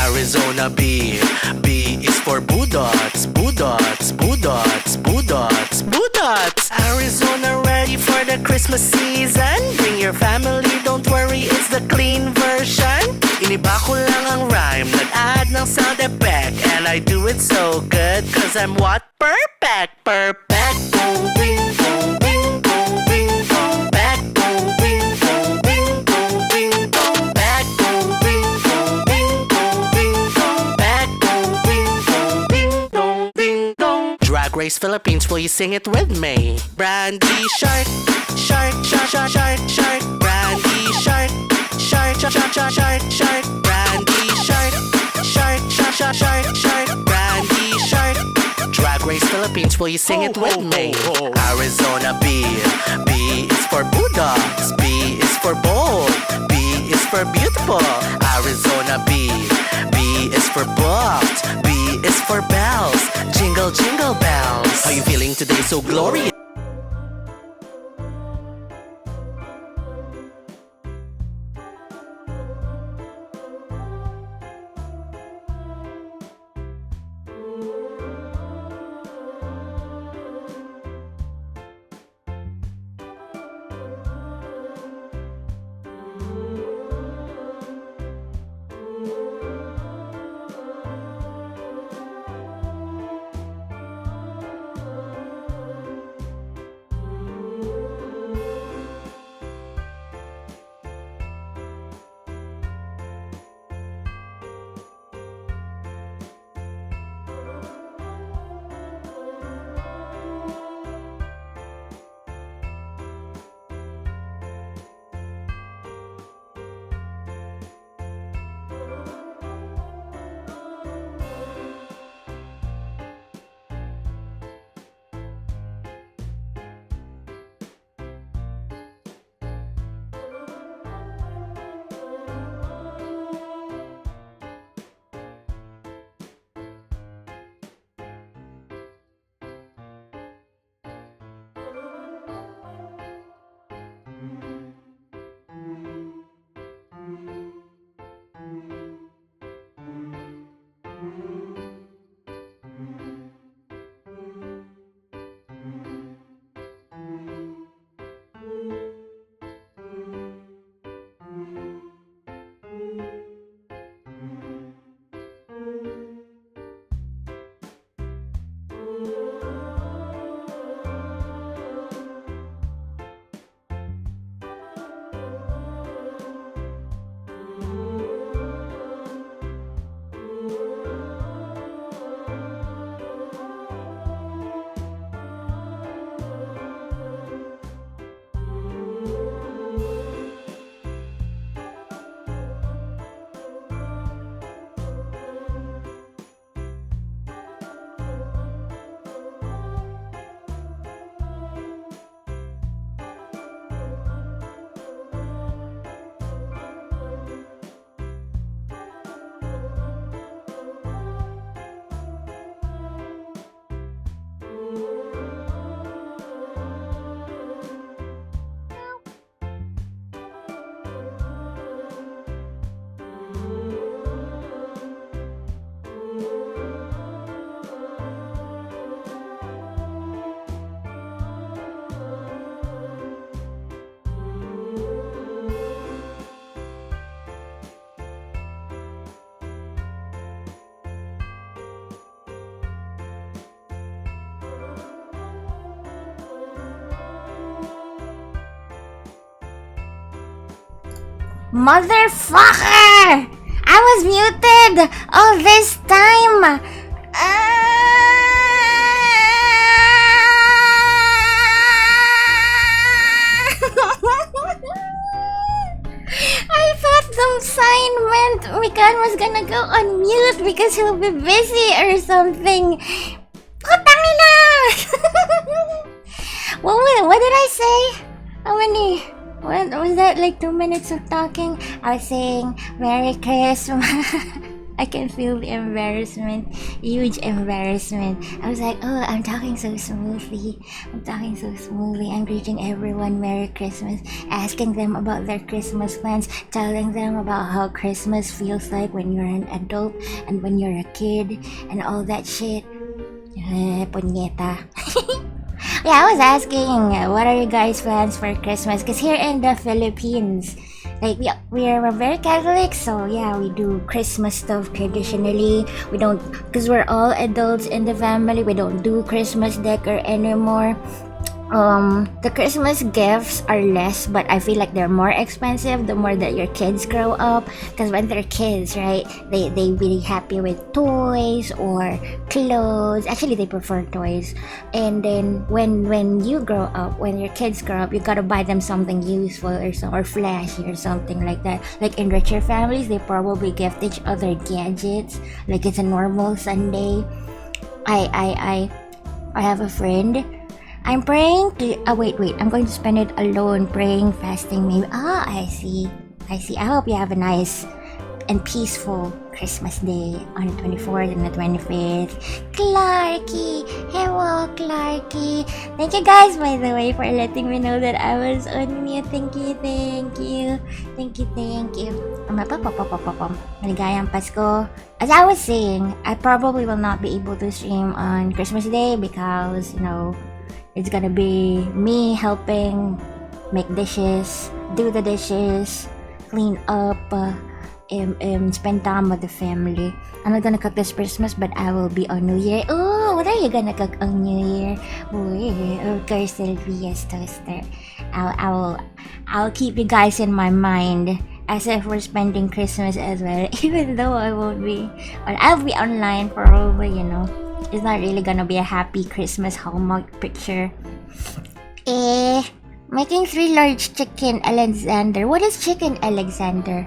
Arizona B. B is for budots, budots, budots, budots, budots. Arizona ready for the Christmas season. Bring your family, don't worry, it's the clean version. Iniba ko lang ang rhyme, nag-add ng sound effect. And I do it so good, cause I'm what? Perfect, perfect. Boom, bing, boom, bing, boom, bing, boom, back, boom, bing, boom, bing, boom, bing, boom, back, boom, bing, boom, bing, boom, bing, boom, back, boom, bing, boom, bing, boom, bing, boom. Drag Race Philippines, will you sing it with me? Brandy shark, shark, shark, shark, shark, shark. Brandy shark, shark, shark, shark, shark, shark. Brandy shark, shark, shark, shark, shark, shark. Brandy shark. Drag Race Philippines, will you sing it with me? Arizona B. B is for bulldogs. B is for bold. B is for beautiful. Arizona B. B is for buffed. B is for bells. Jingle, jingle bells. How you feeling today? So glorious. Motherfucker! I was muted all this time! I thought the sign meant Mikan was gonna go on mute because he'll be busy or something. Putangina! What did I say? How many? What was that, like 2 minutes of talking? I was saying Merry Christmas. I can feel the embarrassment, huge embarrassment. I was like, oh, I'm talking so smoothly. I'm greeting everyone Merry Christmas, asking them about their Christmas plans, telling them about how Christmas feels like when you're an adult and when you're a kid and all that shit. Punyeta. Yeah, I was asking, what are you guys' plans for Christmas? Because here in the Philippines, like we are very Catholic, so yeah, we do Christmas stuff traditionally. We don't, because we're all adults in the family, we don't do Christmas decor anymore. The Christmas gifts are less, but I feel like they're more expensive the more that your kids grow up. Because when they're kids, right, they be happy with toys or clothes. Actually, they prefer toys. And then when you grow up, when your kids grow up, you gotta buy them something useful or flashy or something like that. Like in richer families, they probably gift each other gadgets. Like it's a normal Sunday. I have a friend. I'm praying to. Wait. I'm going to spend it alone, praying, fasting, maybe. I see. I hope you have a nice and peaceful Christmas day on the 24th and the 25th. Clarky! Hello, Clarky! Thank you guys, by the way, for letting me know that I was on mute. Thank you. Maligayang Pasko. As I was saying, I probably will not be able to stream on Christmas Day because, it's gonna be me helping make dishes, do the dishes, clean up, spend time with the family. I'm not gonna cook this Christmas, but I will be on New Year. Oh, what are you gonna cook on New Year? Of course, Celphy's toaster. I'll keep you guys in my mind as if we're spending Christmas as well, even though I won't be. But I'll be online probably, It's not really gonna be a happy Christmas Hallmark picture. Making 3 large chicken Alexander. What is chicken Alexander?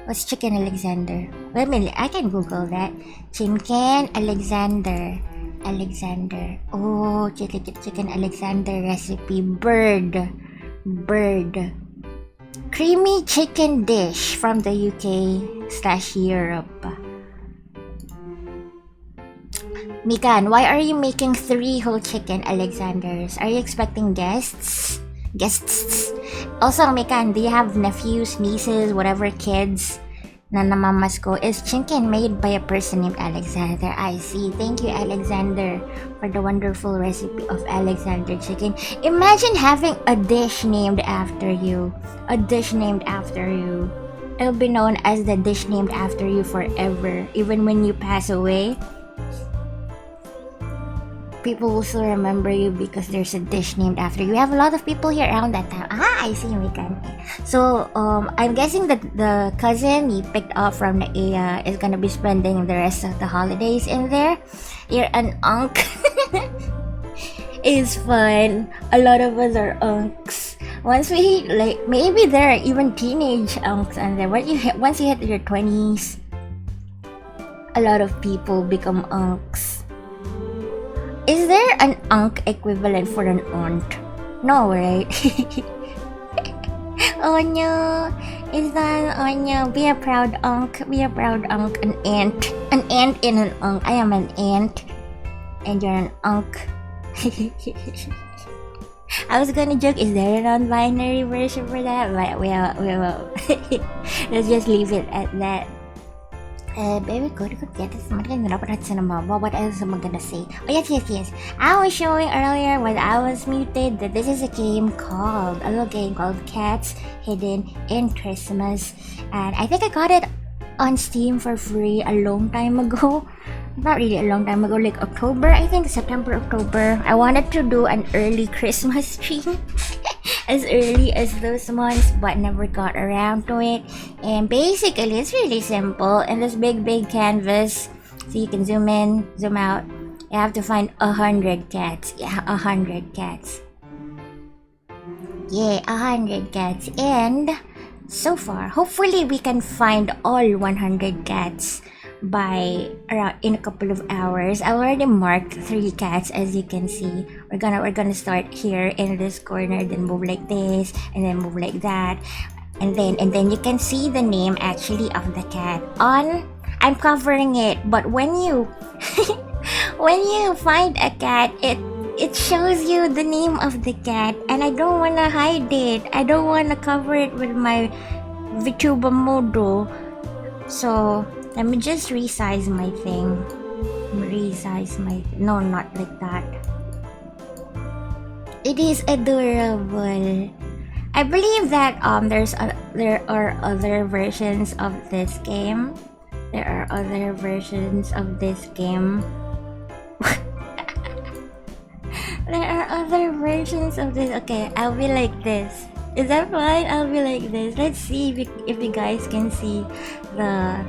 What's chicken Alexander? Wait a minute, I can Google that. Chicken Alexander. Oh, chicken Alexander recipe. Bird. Creamy chicken dish from the UK/Europe. Mikan, why are you making 3 whole chicken Alexanders? Are you expecting guests? Also, Mikan, do you have nephews, nieces, whatever kids na namamas ko? Is chicken made by a person named Alexander? I see. Thank you, Alexander, for the wonderful recipe of Alexander chicken. Imagine having a dish named after you. It'll be known as the dish named after you forever. Even when you pass away, people will still remember you because there's a dish named after you. We have a lot of people here around that time. I see, Mikan. So, I'm guessing that the cousin you picked up from the area is gonna be spending the rest of the holidays in there. You're an unk. It's fun. A lot of us are unks. Once we maybe there are even teenage unks in there. Once you hit your 20s, a lot of people become unks. Is there an unk equivalent for an aunt? No, right? Oh no, it's not an no. Be a proud unk. An ant. An ant in an unk. I am an ant, and you're an unk. I was gonna joke, is there a non-binary version for that? But well. Let's just leave it at that. Baby, go get this. What else am I gonna say? Oh, yes. I was showing earlier when I was muted that this is a little game called Cats Hidden in Christmas. And I think I got it on Steam for free a long time ago. Not really a long time ago, like October, I think, September, October. I wanted to do an early Christmas stream. as early as those months, but never got around to it. And basically, it's really simple. In this big canvas, so you can zoom in, zoom out. You have to find 100 cats. Yeah, 100 cats. Yeah, 100 cats. And so far, hopefully we can find all 100 cats by around in a couple of hours. I already marked 3 cats, as you can see. We're gonna start here in this corner, then move like this, and then move like that, and then you can see the name actually of the cat on. I'm covering it, but when you when you find a cat, it shows you the name of the cat, and I don't wanna hide it. I don't wanna cover it with my VTuber model. So let me just resize my thing. No, not like that. It is adorable. I believe that there are other versions of this game. There are other versions of this game. There are other versions of this. Okay, I'll be like this. Is that fine? I'll be like this. Let's see if you guys can see the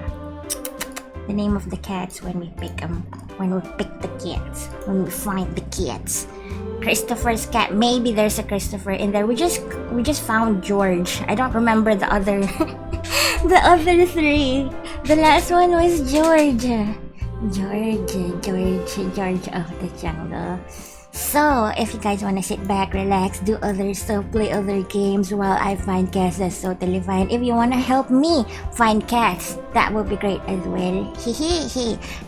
name of the cats when we pick them. When we pick the cats. When we find the cats. Christopher's cat. Maybe there's a Christopher in there. We just found George. I don't remember the other the other 3. The last one was George. George of the jungle. So, if you guys wanna sit back, relax, do other stuff, play other games while I find cats, that's totally fine. If you wanna help me find cats, that would be great as well.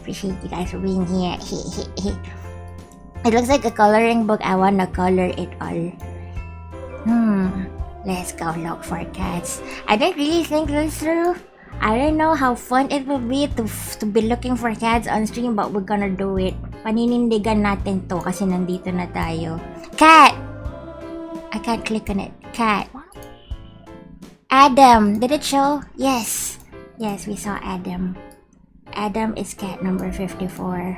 Appreciate you guys for being here. It looks like a coloring book. I wanna color it all. Let's go look for cats. I didn't really think this through. I don't know how fun it will be to be looking for cats on stream, but we're gonna do it. Paninindigan natin to kasi nandito na tayo. Cat! I can't click on it. Cat. Adam. Did it show? Yes. Yes, we saw Adam. Adam is cat number 54.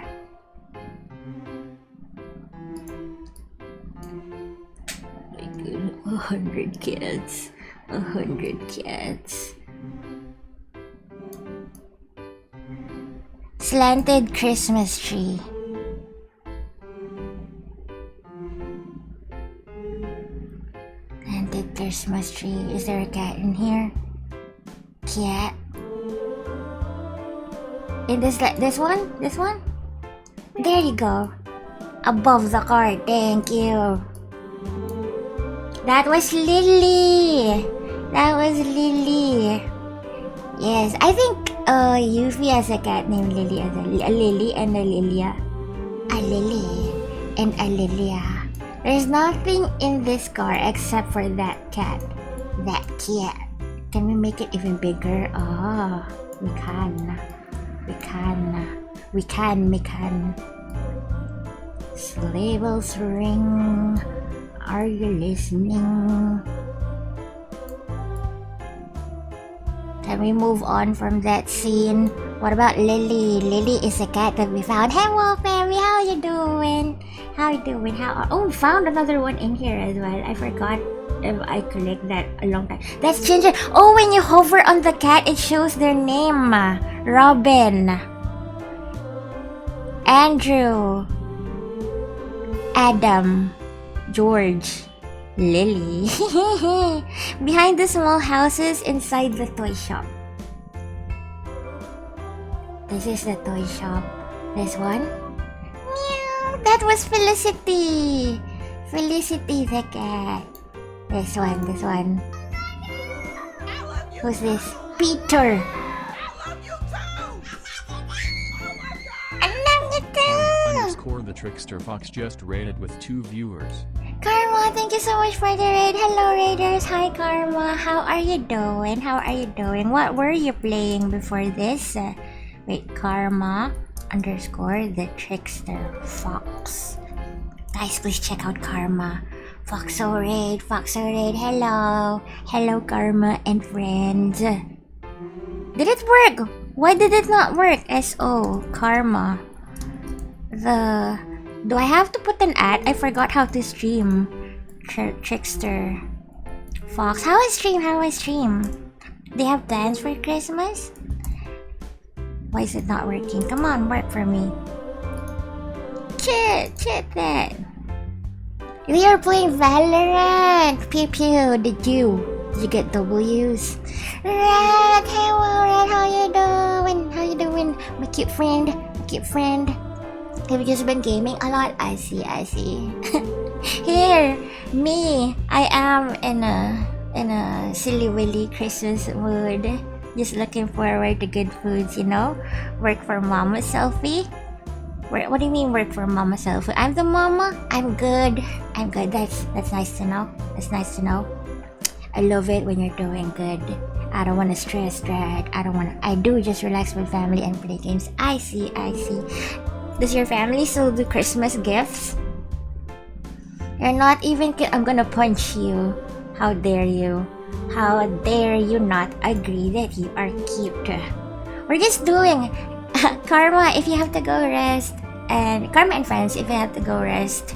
My God, 100 cats. 100 cats. Slanted Christmas tree. Slanted Christmas tree. Is there a cat in here? Cat. In this one? This one? There you go. Above the card. Thank you. That was Lily. That was Lily. Yes, I think Yuffie has a cat named Lily as a Lily and a Lilia. A Lily and a Lilia. There's nothing in this car except for that cat. That cat. Can we make it even bigger? Oh, we can. We can. Sleigh bells ring. Are you listening? Can we move on from that scene? What about Lily? Lily is a cat that we found. Hello, fairy. How are you doing? Oh, we found another one in here as well. I forgot if I collect that a long time. That's Ginger. Oh, when you hover on the cat, it shows their name. Robin. Andrew. Adam. George. Lily. Behind the small houses inside the toy shop. This is the toy shop. This one? Meow. That was Felicity. Felicity the cat. This one. Who's this? Peter. I love you too. Underscore the Trickster Fox just rated with 2 viewers. Karma, thank you so much for the raid. Hello, raiders. Hi, Karma. How are you doing? What were you playing before this? Wait, Karma underscore the Trickster Fox. Guys, please check out Karma. Foxo raid. Hello, Karma and friends. Did it work? Why did it not work? SO, Karma. Do I have to put an ad? I forgot how to stream. Trickster. Fox, how was stream? How was stream? They have plans for Christmas? Why is it not working? Come on, work for me. Chit that. We are playing Valorant. Pew pew. Did you get W's? Red, hello Red. How you doing? How you doing? My cute friend. Have you just been gaming a lot? I see. Here, me. I am in a silly willy Christmas mood. Just looking forward to good foods, you know? Work for Mama Celphy. What do you mean work for Mama Celphy? I'm the mama. I'm good. That's nice to know. I love it when you're doing good. I don't want to stress, drag. I do just relax with family and play games. I see. Does your family still do Christmas gifts? You're not even I'm gonna punch you. How dare you? How dare you not agree that you are cute? We're just doing Karma if you have to go rest, and Karma and friends if you have to go rest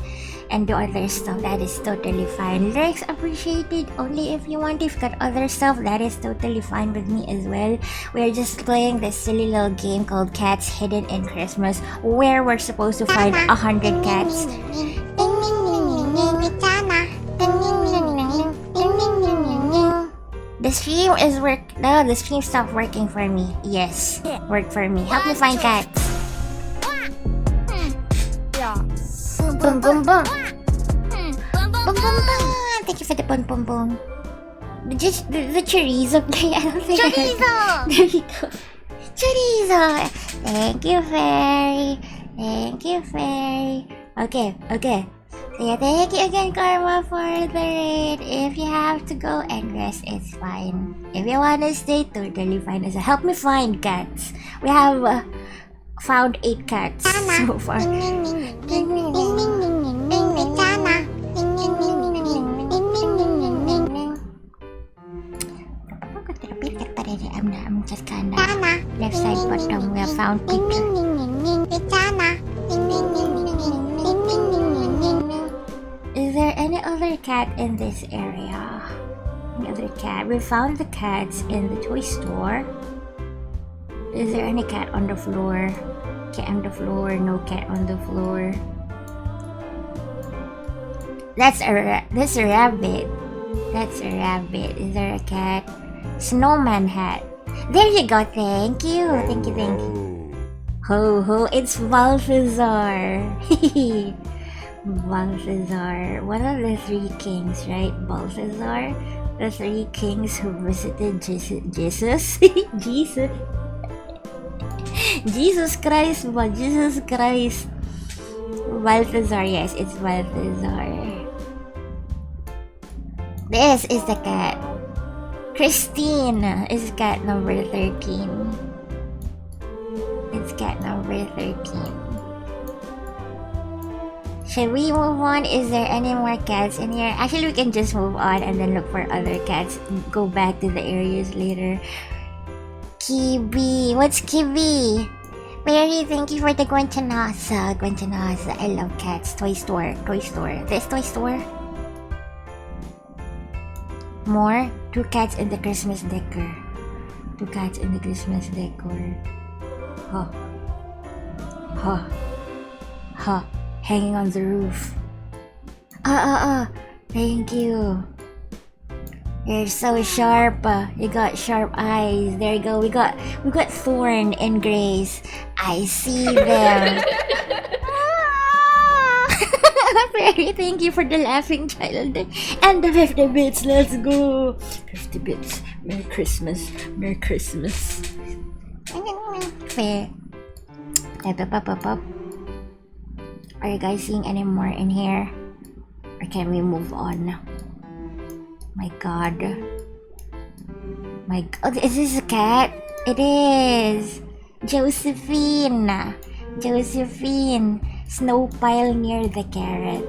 and do other stuff, that is totally fine. Lyrics appreciated only if you want. If you've got other stuff, that is totally fine with me as well. We're just playing this silly little game called Cats Hidden in Christmas, where we're supposed to find 100 cats. The stream is No, the stream stopped working for me. Yes, work for me. Help me find cats. Boom, boom, boom. Boom, boom, boom. Thank you for the boom, boom, boom. The chorizo play. I don't think chorizo! There you go. Chorizo! Thank you, Fairy. Okay. So yeah, thank you again, Karma, for the raid. If you have to go and rest, it's fine. If you want to stay, totally fine. So help me find cats. We have found 8 cats so far. I'm just kinda left side bottom. We have found picture. Is there any other cat in this area? Any other cat? We found the cats in the toy store. Is there any cat on the floor? Cat on the floor, no cat on the floor. That's a rabbit. That's a rabbit. Is there a cat? Snowman hat. There you go. Thank you. Ho ho. It's Balthazar. Balthazar. One of the 3 kings, right? Balthazar. The 3 kings who visited Jesus. Jesus Christ. Balthazar. Yes, it's Balthazar. This is the cat. Christine is cat number 13. It's cat number 13. Should we move on? Is there any more cats in here? Actually, we can just move on and then look for other cats. Go back to the areas later. Kibi. What's Kibi? Mary, thank you for the Guantanasa. I love cats. Toy store. This toy store. More? 2 cats in the Christmas decor. Huh. Hanging on the roof. Thank you. You're so sharp. You got sharp eyes. There you go. We got Thorn and Grace. I see them. Fairy, thank you for the laughing child and the 50 bits. Let's go. 50 bits. Merry Christmas. Fair. Pop. Are you guys seeing any more in here? Or can we move on? My god. Is this a cat? It is. Josephine. Snow pile near the carrot.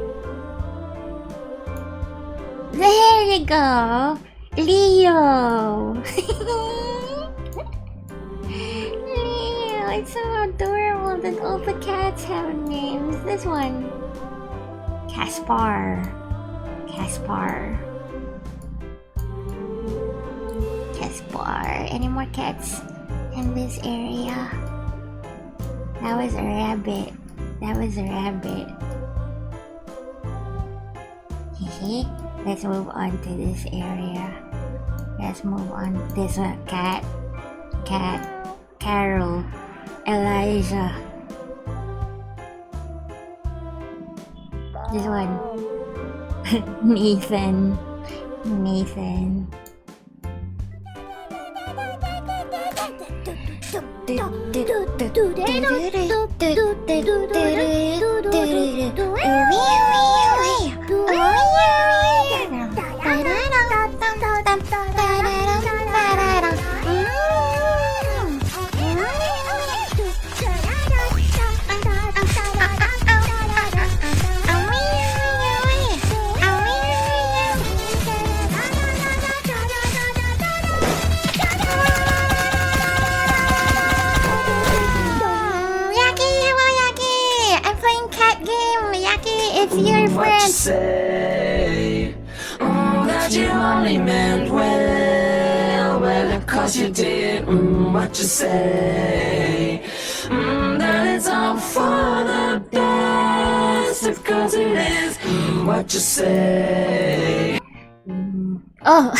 There you go. Leo. Leo, it's so adorable that all the cats have names. This one. Caspar. this bar. Any more cats in this area? That was a rabbit. That was a rabbit. Hehe. Let's move on to this area. Let's move on. This one. Cat. Carol. Elijah. This one. Nathan. It's your friend. Say, that you only meant well, of course you did. What you say, that it's all for the best, of course it is. What you say. Oh,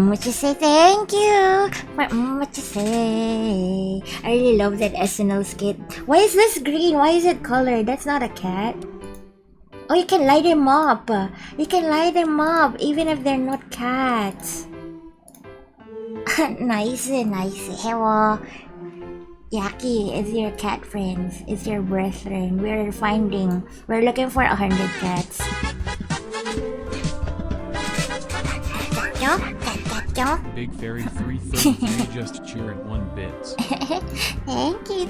what you say? Thank you for what you say. I really love that SNL skit. Why is this green? Why is it colored? That's not a cat. Oh, you can light them up. You can light them up even if they're not cats. Nice. Hello. Yaki is your cat friends. It's your brethren. We're looking for 100 cats. Big Fairy 333 just cheered 1 bits. Thank you.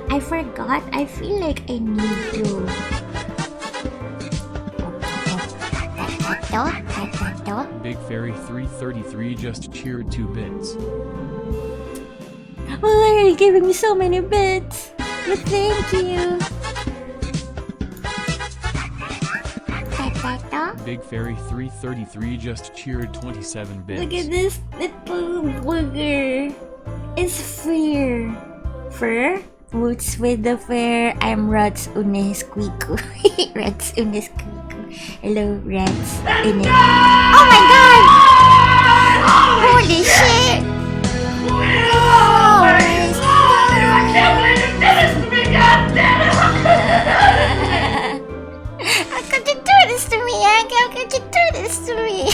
I forgot. I feel like I need to. Big Fairy 333 just cheered 2 bits. Oh, you're giving me so many bits. But thank you. Big Fairy 333 just cheered 27 bits. Look at this little booger. It's fur. Fur? Roots with the fur. I'm Rats Unesquico. Rats Unesquico. Hello, Rats Unesquico. Oh my god! Holy shit! I can't believe you did this to me, goddammit! How could you do this to me, Yaki? How could you do this to me?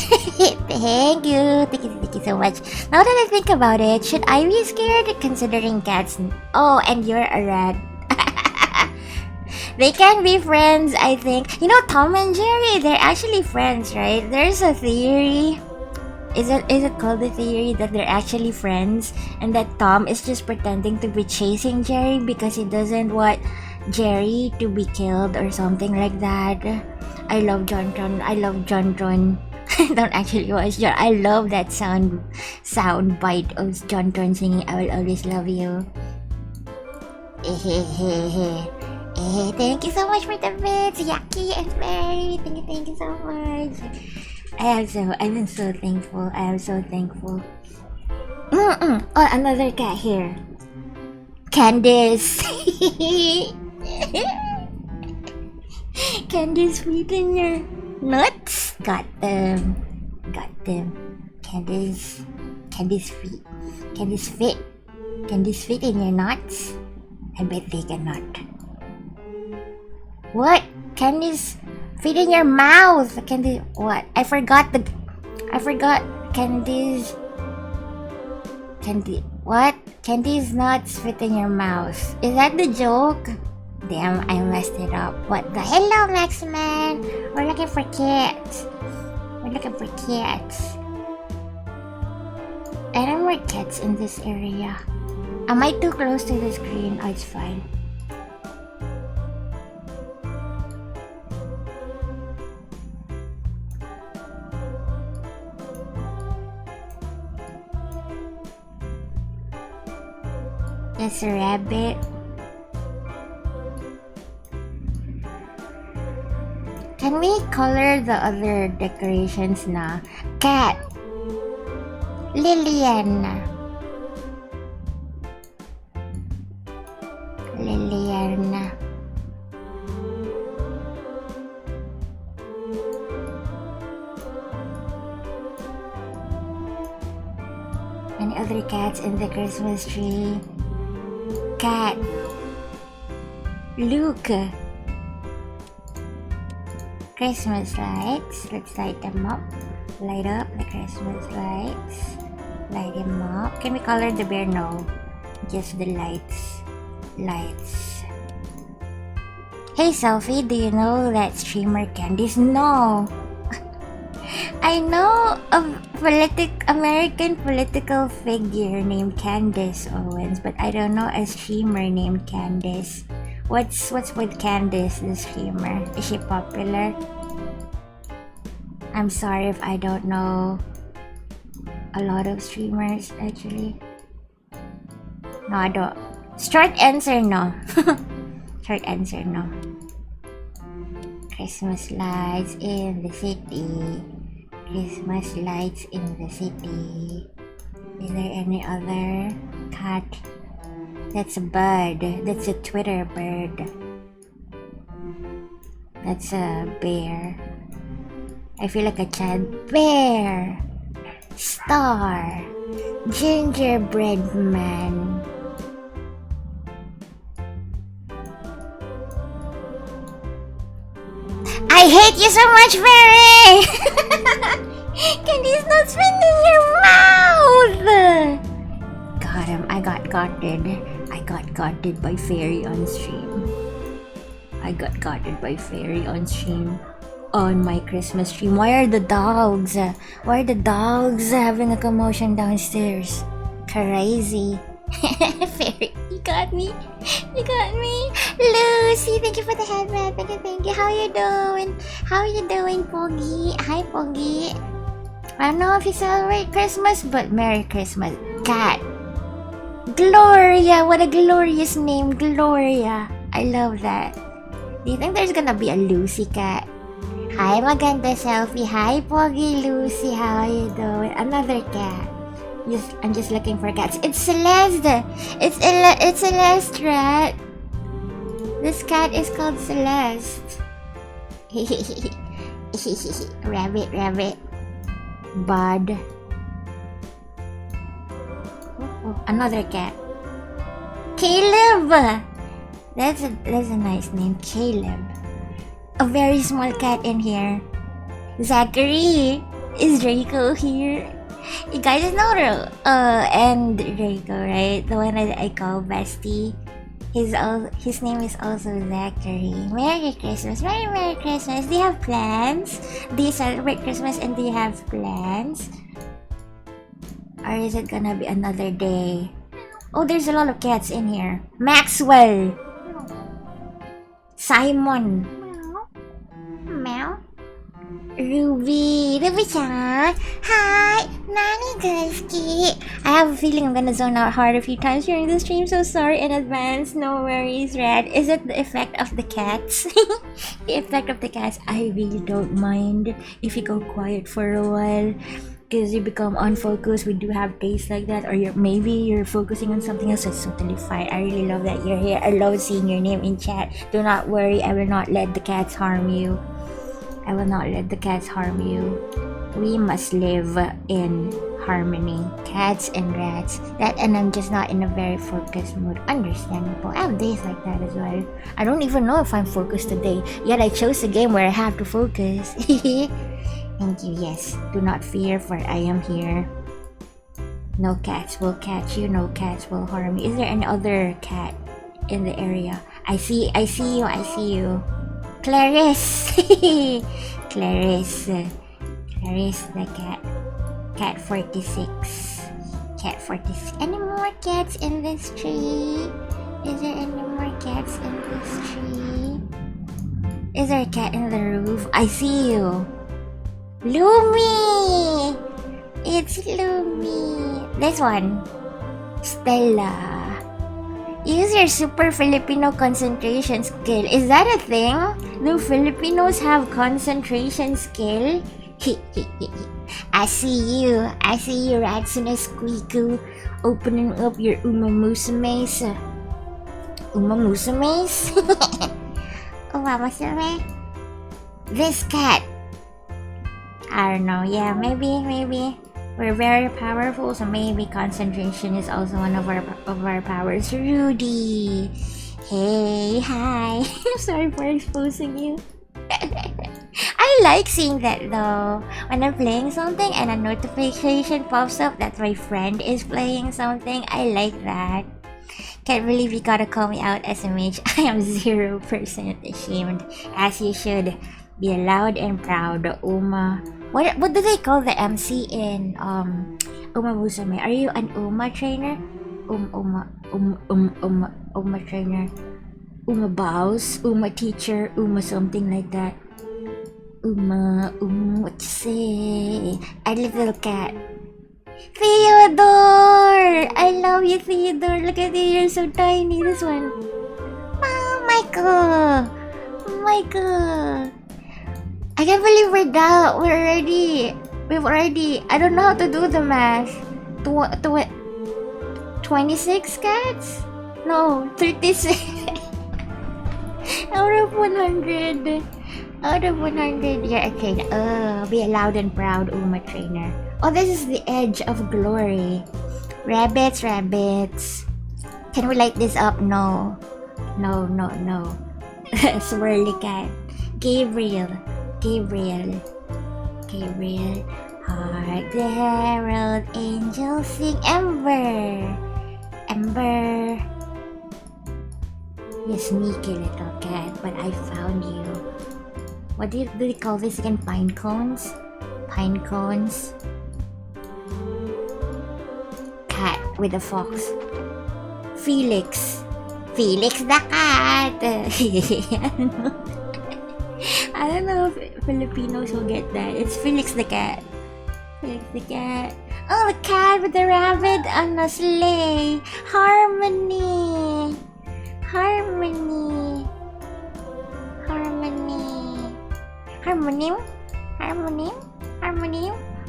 Thank you so much. Now that I think about it, should I be scared considering cats? Oh, and you're a rat. They can be friends, I think. You know, Tom and Jerry, they're actually friends, right? There's a theory. Is it called a theory that they're actually friends and that Tom is just pretending to be chasing Jerry because he doesn't want Jerry to be killed or something like that? I love John. I don't actually watch John. I love that sound bite of John singing "I Will Always Love You." Thank you so much for the bits, Yaki and Mary. Thank you so much. I'm so thankful. I am so thankful. Oh, another cat here. Candice. Candice, feet in your nuts. Got them. Candice feet. Candice fit in your nuts. I bet they cannot. What? Candice fit in your mouth. Candice, what? I forgot. Candice. What? Candice nuts fit in your mouth. Is that the joke? Damn, I messed it up. What the? Hello, Maximan. We're looking for cats. I don't want cats in this area. Am I too close to the screen? Oh, it's fine. That's a rabbit. Can we color the other decorations na? Cat. Liliana. Liliana. Any other cats in the Christmas tree? Cat. Luke. Christmas lights. Let's light them up. Light up the Christmas lights. Light them up. Can we color the bear? No. Just the lights. Lights. Hey Celphy, do you know that streamer Candice? No. I know a American political figure named Candace Owens, but I don't know a streamer named Candice. What's with Candice, the streamer? Is she popular? I'm sorry if I don't know a lot of streamers actually. No, I don't. Short answer, no. Short answer, no. Christmas lights in the city. Christmas lights in the city. Is there any other cat? That's a bird. That's a Twitter bird. That's a bear. I feel like a child. Bear. Star. Gingerbread man. I hate you so much, Mary! Candy's not spinning your mouth! Got him. I got gotted by Fairy on stream. I got gotted by Fairy on stream. On my Christmas stream. Why are the dogs? Why are the dogs having a commotion downstairs? Crazy. Fairy, you got me. You got me. Lucy, thank you for the headband. Thank you. How you doing? How you doing, Poggy? Hi, Poggy. I don't know if you celebrate Christmas, but Merry Christmas. Cat. Gloria. What a glorious name, Gloria. I love that. Do you think there's gonna be a Lucy cat? Hi, maganda Celphy. Hi, Poggy Lucy. How are you doing? Another cat. I'm just looking for cats. It's Celeste. It's Celeste, right? This cat is called Celeste. Rabbit. Bud. Oh, another cat. Caleb. That's a nice name, Caleb. A very small cat in here. Zachary. Is Draco here? You guys know and Draco, right? The one that I call bestie. His name is also Zachary. Merry Christmas. Merry Christmas. Do you have plans? Do you celebrate Christmas and do you have plans? Or is it gonna be another day? Oh, there's a lot of cats in here. Maxwell. Simon. Meow. Ruby siya. Hi, Nani Gusky. I have a feeling I'm gonna zone out hard a few times during the stream, so sorry in advance. No worries, Red. Is it the effect of the cats? The effect of the cats. I really don't mind if you go quiet for a while, because you become unfocused. We do have days like that, or maybe you're focusing on something else. It's totally fine. I really love that you're here. I love seeing your name in chat. Do not worry, I will not let the cats harm you. I will not let the cats harm you. We must live in harmony. Cats and rats. That, and I'm just not in a very focused mood. Understandable. I have days like that as well. I don't even know if I'm focused today. Yet I chose a game where I have to focus. Thank you. Yes. Do not fear, for I am here. No cats will catch you. No cats will harm you. Is there any other cat in the area? I see you. Clarice. Clarice the cat. Cat 46. Cat 46. Any more cats in this tree? Is there any more cats in this tree? Is there a cat in the roof? I see you. Lumi! It's Lumi. This one. Stella. Use your super Filipino concentration skill. Is that a thing? Do Filipinos have concentration skill? I I see you, Ratsuna Squeaku, opening up your Umamusumes. Umamusumes? Umamusume? This cat. I don't know, yeah, maybe. We're very powerful, so maybe concentration is also one of our powers. Rudy! Hey, hi. I'm sorry for exposing you. I like seeing that though. When I'm playing something and a notification pops up that my friend is playing something, I like that. Can't believe you gotta call me out, SMH. I am 0% ashamed, as you should. Be loud and proud, Uma. What do they call the MC in Uma Musume? Are you an Uma trainer? Uma trainer. Uma boss, Uma teacher, Uma something like that. Uma, what you say? A little cat. Theodore! I love you, Theodore. Look at you, you're so tiny. This one. Oh, Michael! I can't believe we've already, I don't know how to do the math. 26 cats? No, 36. Out of 100. Yeah, okay. Be loud and proud, Uma trainer. Oh, this is the edge of glory. Rabbits. Can we light this up? No. Swirly cat. Gabriel. Hark the herald angels sing. Ember. You sneaky little cat, but I found you. What do they call this again? Pine cones? Cat with a fox. Felix the cat. I don't know if Filipinos will get that. It's Felix the cat. Oh, the cat with the rabbit on a sleigh. Harmony.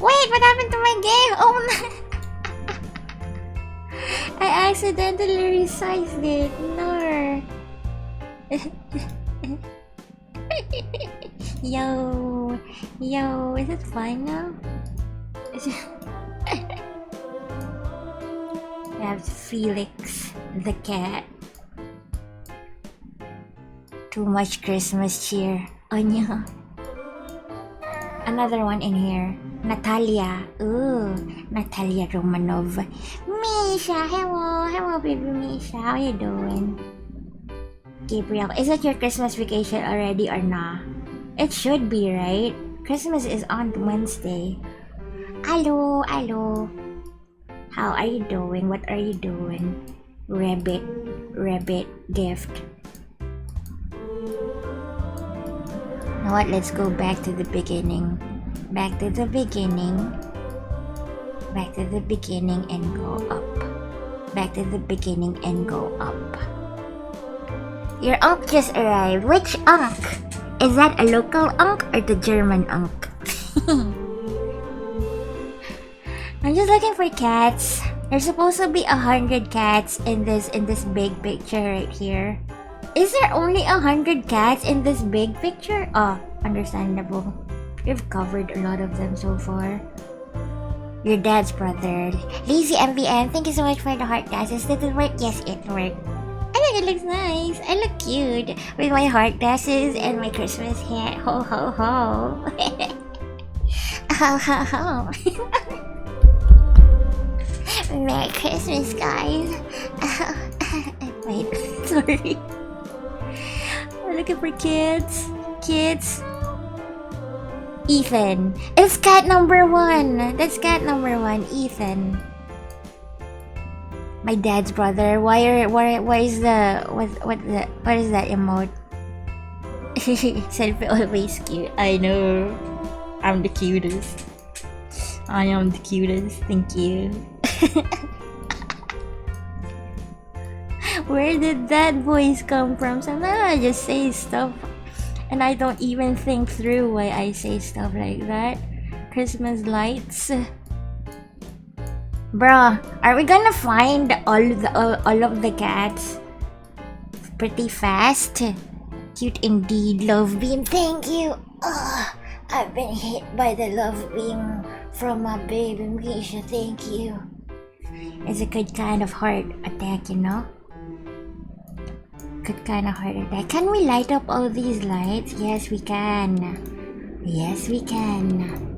Wait, what happened to my game? Oh no. I accidentally resized it. No. Yo, is it fine now? We have Felix the cat. Too much Christmas cheer. Anya. Another one in here. Natalia. Ooh, Natalia Romanov. Misha, hello baby Misha. How you doing? Gabriel, is it your Christmas vacation already or nah? It should be, right? Christmas is on Wednesday. Hello. How are you doing? What are you doing? Rabbit gift. You know what? Let's go back to the beginning. Back to the beginning and go up. Back to the beginning and go up. Your unk just arrived. Which unk? Is that a local unk or the German unk? I'm just looking for cats. There's supposed to be 100 cats in this big picture right here. Is there only 100 cats in this big picture? Oh, understandable. We've covered a lot of them so far. Your dad's brother. Lazy MBN, thank you so much for the heart dashes. Did it work? Yes, it worked. I think it looks nice. I look cute with my heart dashes and my Christmas hat. Ho ho ho. Ho ho ho. Merry Christmas, guys. Wait, sorry. We're looking for kids. Ethan. It's cat number 1. That's cat number 1, Ethan. My dad's brother. Why is the what is that emote? Celphy always cute. I know. I'm the cutest. I am the cutest. Thank you. Where did that voice come from? Sometimes I just say stuff and I don't even think through why I say stuff like that. Christmas lights. Bruh, are we gonna find all of the cats pretty fast? Cute indeed, love beam. Thank you. Ugh, I've been hit by the love beam from my baby Misha. Thank you. It's a good kind of heart attack, you know? Good kind of heart attack. Can we light up all these lights? Yes, we can. Yes, we can.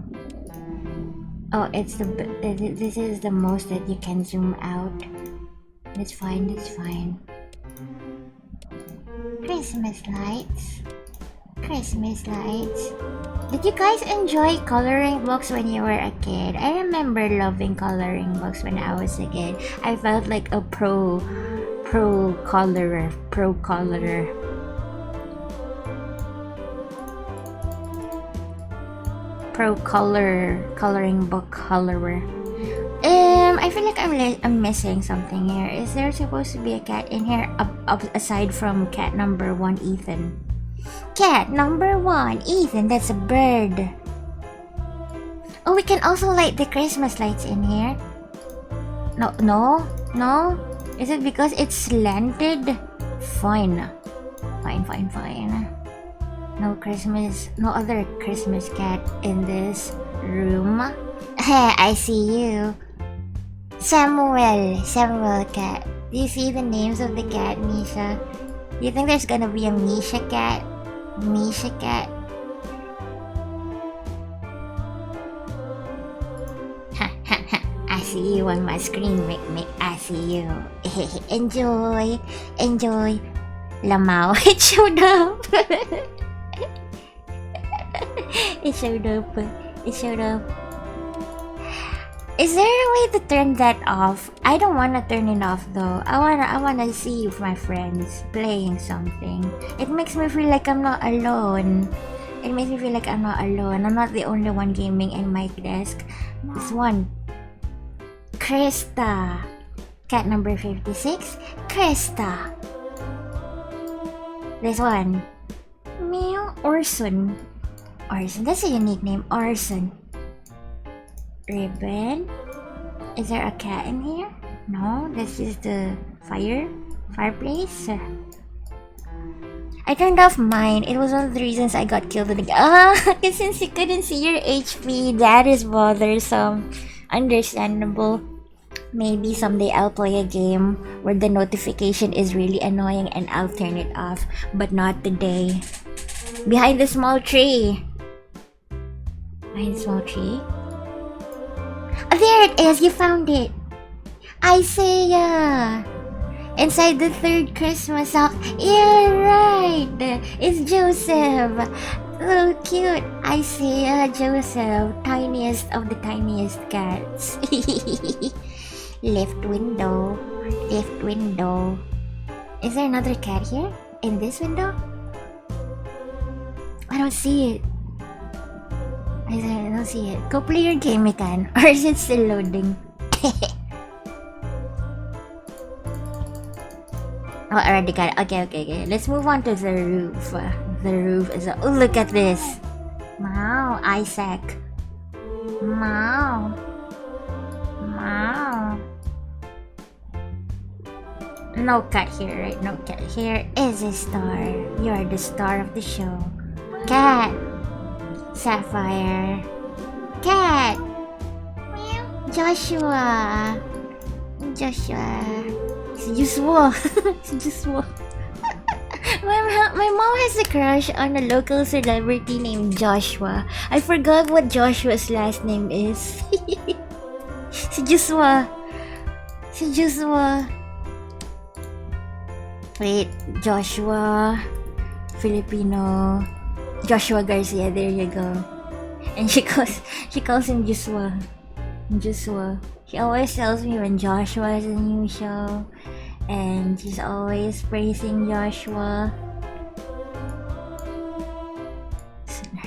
Oh, it's the this is the most that you can zoom out. It's fine. It's fine. Christmas lights. Christmas lights. Did you guys enjoy coloring books when you were a kid? I remember loving coloring books when I was a kid. I felt like a pro colorer. Coloring book colorer. I feel like I'm missing something here. Is there supposed to be a cat in here aside from cat number 1, Ethan? Cat number 1, Ethan, that's a bird. Oh, we can also light the Christmas lights in here. No. Is it because it's slanted? Fine. No other Christmas cat in this room. I see you. Samuel cat. Do you see the names of the cat, Misha? Do you think there's gonna be a Misha cat? Misha cat? I see you on my screen, Mick. I see you. Enjoy. Lamau, it showed up. It showed up. Is there a way to turn that off? I don't wanna turn it off though. I wanna see my friends playing something. It makes me feel like I'm not alone. I'm not the only one gaming in my desk. This one. Krista. Cat number 56. Krista. This one. Meow. Orson. That's a unique name. Orson. Ribbon. Is there a cat in here? No, that's just the fireplace. I turned off mine. It was one of the reasons I got killed in the game. Since you couldn't see your HP, that is bothersome. Understandable. Maybe someday I'll play a game where the notification is really annoying and I'll turn it off. But not today. Behind the small tree. Oh, there it is! You found it! Isaiah! Inside the 3rd Christmas sock. You're right! It's Joseph! So cute! Isaiah, Joseph. Tiniest of the tiniest cats. Left window. Is there another cat here? In this window? I don't see it. I don't see it. Go play your game, Mikan. Or is it still loading? Oh, I already got it. Okay. Let's move on to the roof. The roof is... Oh, look at this. Wow, Isaac. Wow. No cat here, right? No cat here. Is a star. You are the star of the show. Cat. Sapphire. Cat. Joshua. It's Joshua. My mom has a crush on a local celebrity named Joshua. I forgot what Joshua's last name is. Joshua. Wait, Joshua. Filipino. Joshua Garcia, there you go. And she calls him Joshua. She always tells me when Joshua has a new show, and she's always praising Joshua.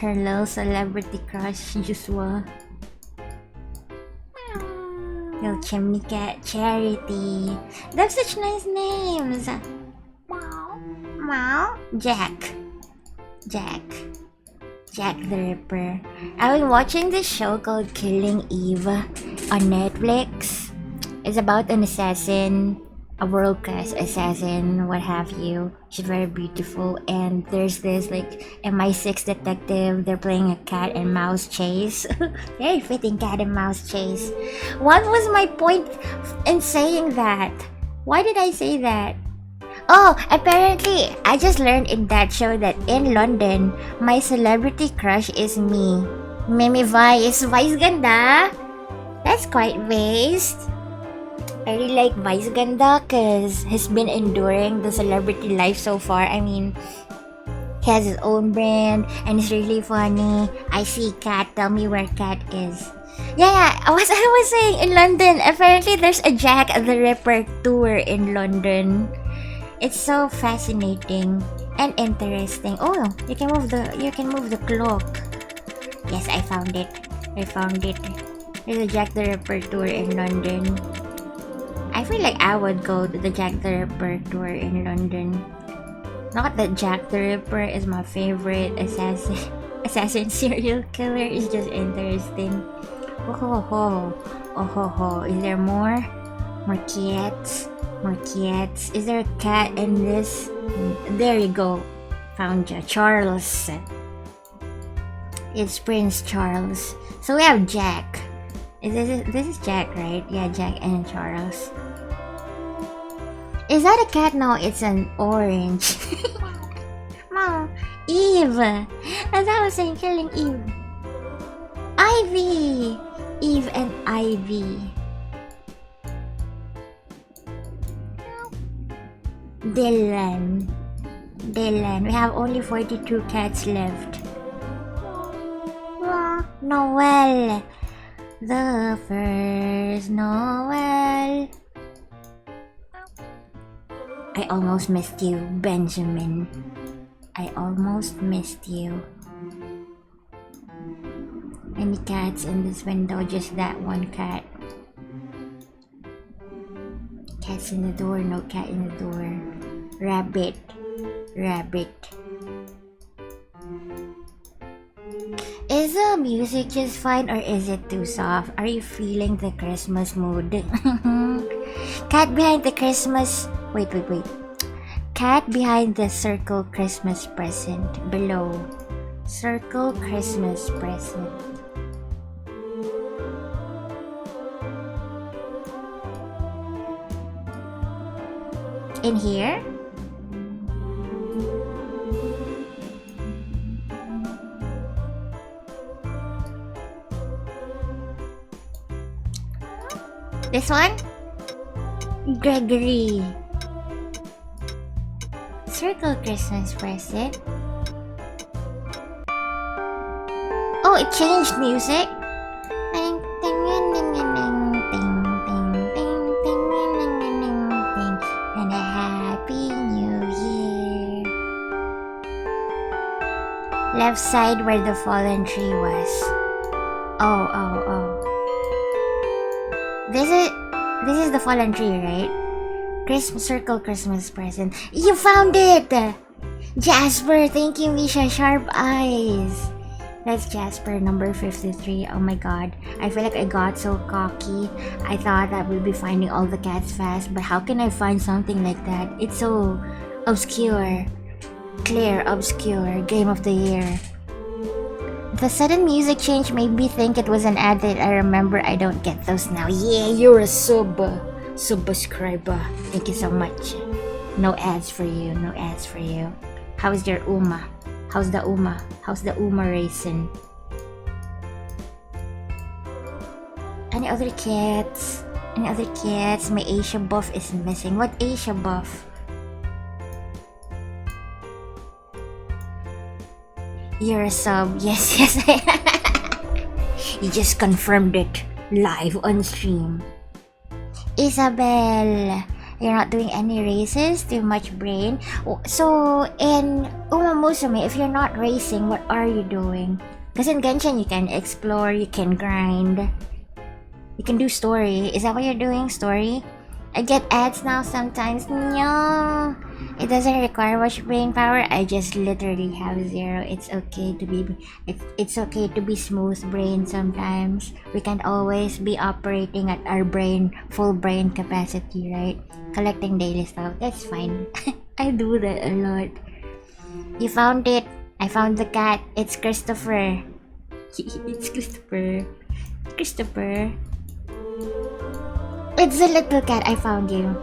Her little celebrity crush, Joshua. Little chimney cat, Charity. They have such nice names. Meow. Jack. Jack the Ripper. I've been watching this show called Killing Eve on Netflix. It's about an assassin, a world-class assassin, what have you. She's very beautiful, and there's this like MI6 detective. They're playing a cat and mouse chase. Very fitting cat and mouse chase. What was my point in saying that? Why did I say that? Oh, apparently, I just learned in that show that in London, my celebrity crush is me. Mimi Vice. Vice ganda? That's quite based. I really like Vice ganda because he's been enduring the celebrity life so far. I mean, he has his own brand and it's really funny. I see Cat. Tell me where Cat is. Yeah, I was saying in London, apparently there's a Jack the Ripper tour in London. It's so fascinating and interesting. Oh, you can move the cloak. Yes, I found it. There's a Jack the Ripper tour in London. I feel like I would go to the Jack the Ripper tour in London. Not that Jack the Ripper is my favorite assassin serial killer. It's just interesting. Oh ho ho. Oh ho ho. Is there more? More cats. Is there a cat in this? There you go. Found ya. Charles. It's Prince Charles. So we have Jack. This is Jack, right? Yeah, Jack and Charles. Is that a cat? No, it's an orange. Mom, Eve. As I was saying, Killing Eve. Ivy. Eve and Ivy. Dylan. We have only 42 cats left. Noel. The first Noel. I almost missed you, Benjamin. I almost missed you. Any cats in this window? Just that one cat. Cat's in the door, no cat in the door. Rabbit. Is the music just fine or is it too soft? Are you feeling the Christmas mood? Cat behind the Christmas... Wait. Cat behind the circle Christmas present. Below. Circle Christmas present. In here? This one? Gregory. Circle Christmas present. Oh, it changed music. And a happy new year. Left side where the fallen tree was. Oh. This is the fallen tree, right? Circle Christmas present. You found it! Jasper, thank you, Misha. Sharp eyes. That's Jasper, number 53. Oh my god. I feel like I got so cocky. I thought that we'd be finding all the cats fast, but how can I find something like that? It's so obscure. Clear, obscure. Game of the year. The sudden music change made me think it was an ad that I remember. I don't get those now. Yeah, you're a subscriber. Thank you so much. No ads for you. How's your Uma? How's the Uma racing? Any other cats? My Asia buff is missing. What Asia buff? You're a sub. Yes. You just confirmed it live on stream. Isabel, you're not doing any races? Too much brain? So, in Uma Musume, if you're not racing, what are you doing? Because in Genshin, you can explore, you can grind, you can do story. Is that what you're doing? Story? I get ads now sometimes. No, it doesn't require much brain power. I just literally have zero. It's okay to be. It's okay to be smooth brain sometimes. We can't always be operating at our full brain capacity, right? Collecting daily stuff. That's fine. I do that a lot. You found it. I found the cat. It's Christopher. It's Christopher. Christopher. It's a little cat. I found you.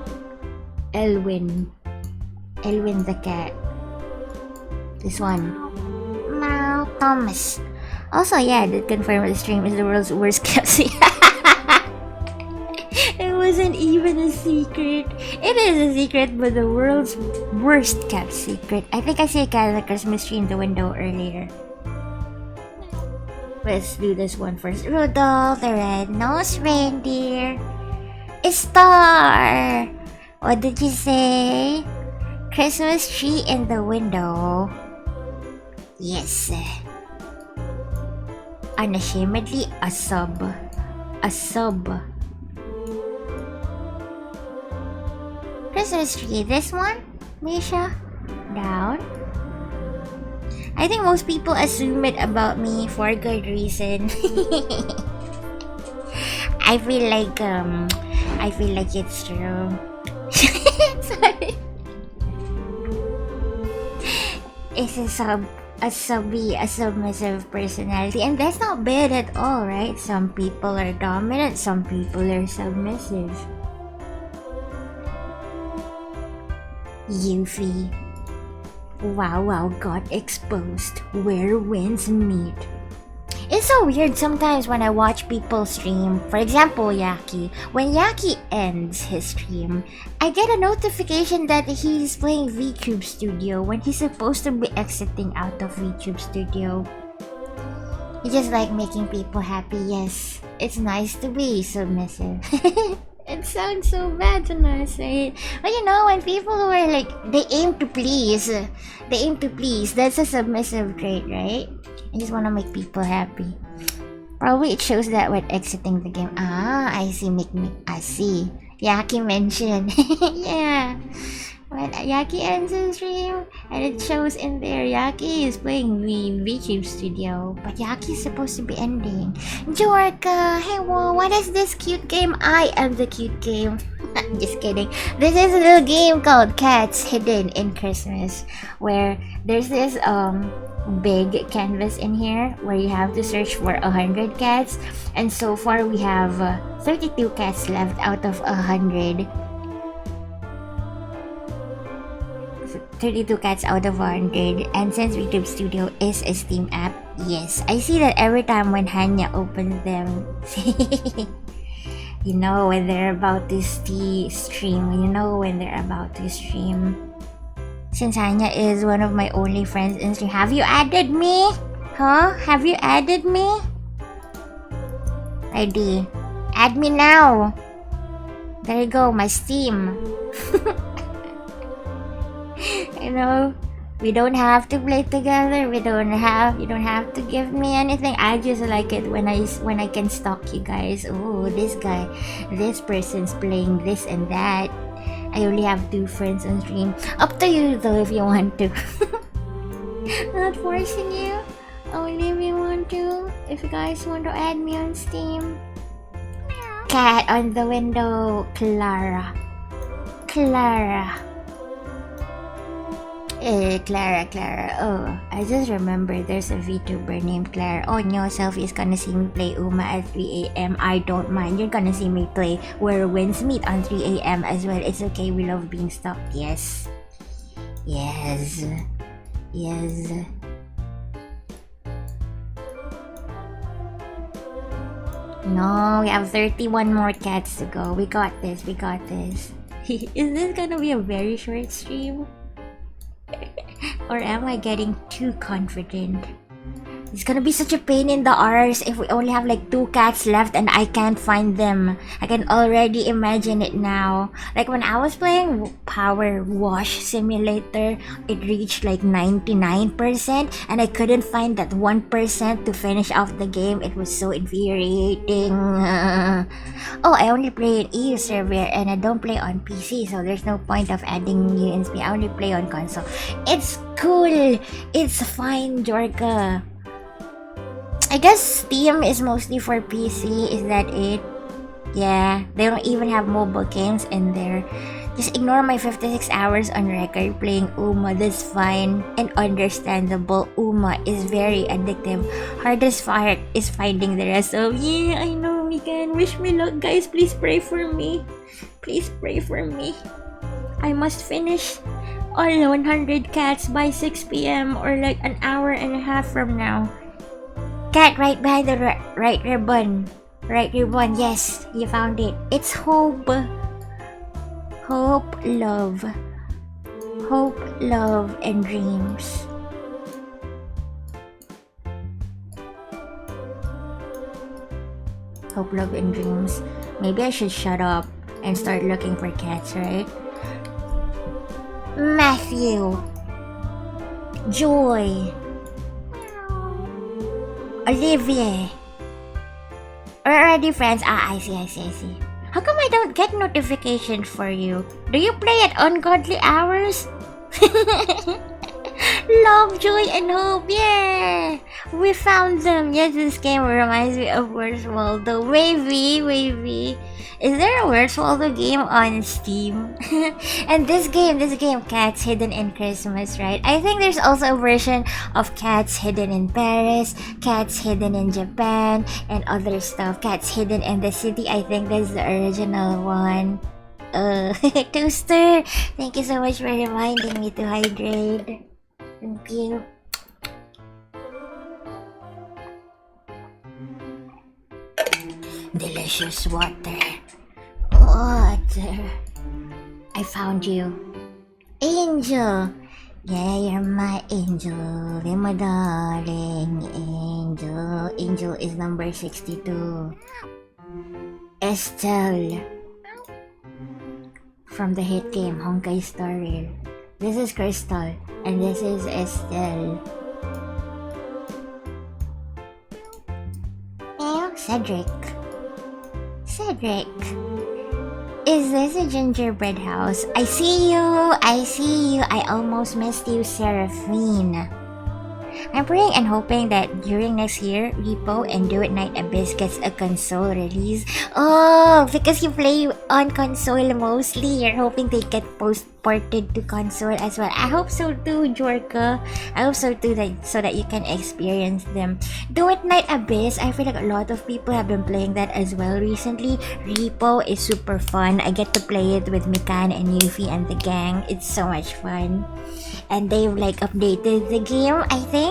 Elwin. Elwin the cat. This one. Meow. Thomas. Also, yeah, I did confirm the stream is the world's worst kept secret. It wasn't even a secret. It is a secret, but the world's worst kept secret. I think I see a cat in the Christmas tree in the window earlier. Let's do this one first. Rudolph the red-nosed reindeer. A star! What did you say? Christmas tree in the window. Yes. Unashamedly a sub. A sub. Christmas tree. This one? Misha? Down. I think most people assume it about me for good reason. I feel like it's true. Sorry. It's a submissive personality, and that's not bad at all, right? Some people are dominant, some people are submissive. Yuffie. Wow got exposed. Where winds meet. It's so weird sometimes when I watch people stream. For example, Yaki. When Yaki ends his stream, I get a notification that he's playing VTube Studio when he's supposed to be exiting out of VTube Studio. He just like making people happy. Yes, it's nice to be submissive. It sounds so bad when I say it. But you know, when people who are like, they aim to please, that's a submissive trait, right? I just want to make people happy. Probably it shows that when exiting the game. Ah, I see. I see. Yaki mentioned. Yeah. When Yaki ends his stream, and it shows in there Yaki is playing the VTube Studio, but Yaki's supposed to be ending. Jorka, hey, whoa, what is this cute game? I am the cute game. Just kidding. This is a little game called Cats Hidden in Christmas, where there's this big canvas in here where you have to search for 100 cats, and so far we have 32 cats left out of 100. 32 cats out of 100, and since VTube Studio is a Steam app, yes, I see that every time when Hanya opens them. You know when they're about to stream. You know when they're about to stream. Since Hanya is one of my only friends in stream, have you added me? Huh? Have you added me? ID. Add me now. There you go, my Steam. You know, we don't have to play together. You don't have to give me anything. I just like it when I can stalk you guys. Oh, this person's playing this and that. I only have 2 friends on stream. Up to you though if you want to. Not forcing you. Only if you want to. If you guys want to add me on Steam. Cat on the window. Clara. Clara. Oh, I just remember there's a VTuber named Clara. Oh no, Celphy is gonna see me play Uma at 3 a.m. I don't mind. You're gonna see me play Where Winds Meet on 3 a.m. as well. It's okay, we love being stalked. Yes. No, we have 31 more cats to go. We got this. Is this gonna be a very short stream? Or am I getting too confident? It's gonna be such a pain in the arse if we only have like 2 cats left and I can't find them. I can already imagine it now. Like when I was playing Power Wash Simulator, it reached like 99% and I couldn't find that 1% to finish off the game. It was so infuriating. Oh, I only play in EU server and I don't play on PC, so there's no point of adding new insp. I only play on console. It's cool. It's fine, Jorka. I guess Steam is mostly for PC. Is that it? Yeah, they don't even have mobile games in there. Just ignore my 56 hours on record playing Uma. That's fine and understandable. Uma is very addictive. Hardest part is finding the rest of. Yeah, I know, Mikan. Wish me luck, guys. Please pray for me. Please pray for me. I must finish all 100 cats by 6 p.m. or like an hour and a half from now. Cat right behind the right ribbon. Right ribbon, yes, you found it. It's hope. Hope, love. Hope, love, and dreams. Hope, love, and dreams. Maybe I should shut up and start looking for cats, right? Matthew. Joy. Olivier. We're already friends. I see. How come I don't get notifications for you? Do you play at ungodly hours? Love, joy, and hope. Yeah! We found them. Yes, this game reminds me of Where's Waldo. Wavy. Is there a Where's Waldo game on Steam? And this game, Cats Hidden in Christmas, right? I think there's also a version of Cats Hidden in Paris, Cats Hidden in Japan, and other stuff. Cats Hidden in the City, I think that's the original one. Toaster, thank you so much for reminding me to hydrate. Thank you. Delicious water. I found you. Angel. Yeah, you're my angel. You're my darling angel. Angel is number 62. Estelle. From the hit game Honkai Star Rail. This is Crystal. And this is Estelle. Cedric. Is this a gingerbread house? I see you. I almost missed you, Seraphine. I'm praying and hoping that during next year, Repo and Do It Night Abyss gets a console release. Oh, because you play on console mostly, you're hoping they get ported to console as well. I hope so too, Jorka. I hope so too, so that you can experience them. Do It Night Abyss, I feel like a lot of people have been playing that as well recently. Repo is super fun. I get to play it with Mikan and Yuffie and the gang. It's so much fun. And they've like updated the game, I think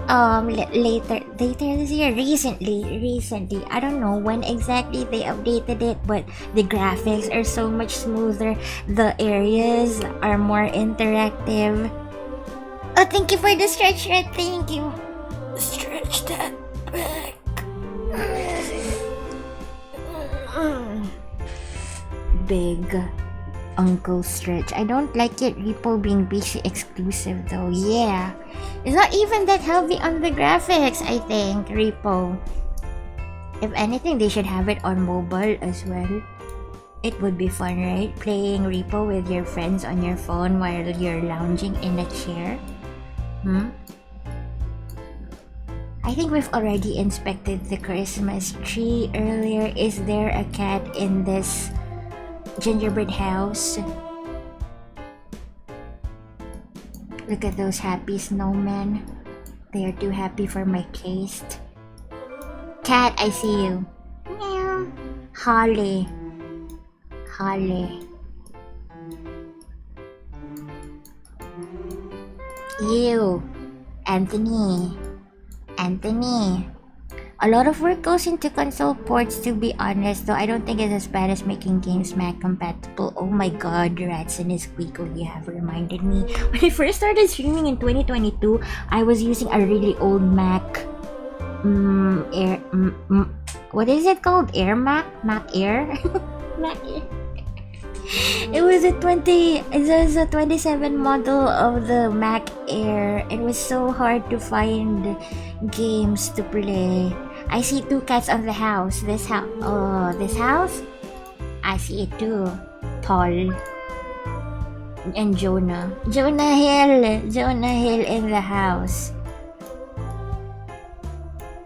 later this year. Recently, I don't know when exactly they updated it, but the graphics are so much smoother, the areas are more interactive. Oh, thank you for the stretch red. Thank you. Stretch that back. Big Uncle Stretch. I don't like it, Repo being PC exclusive though. Yeah, it's not even that heavy on the graphics, I think, Repo. If anything, they should have it on mobile as well. It would be fun, right? Playing Repo with your friends on your phone while you're lounging in a chair. I think we've already inspected the Christmas tree earlier. Is there a cat in this gingerbread house? Look at those happy snowmen. They are too happy for my taste. Cat, I see you. Meow. Holly. You. Anthony. A lot of work goes into console ports, to be honest, though I don't think it's as bad as making games Mac compatible. Oh my god, Rats and his Squeakle, you have reminded me. When I first started streaming in 2022, I was using a really old Mac. What is it called? Air Mac? Mac Air? Mac Air. It was a 27 model of the Mac Air. It was so hard to find games to play. I see two cats on the house. This house. Oh, this house? I see it too. Paul. And Jonah. Jonah Hill. Jonah Hill in the house.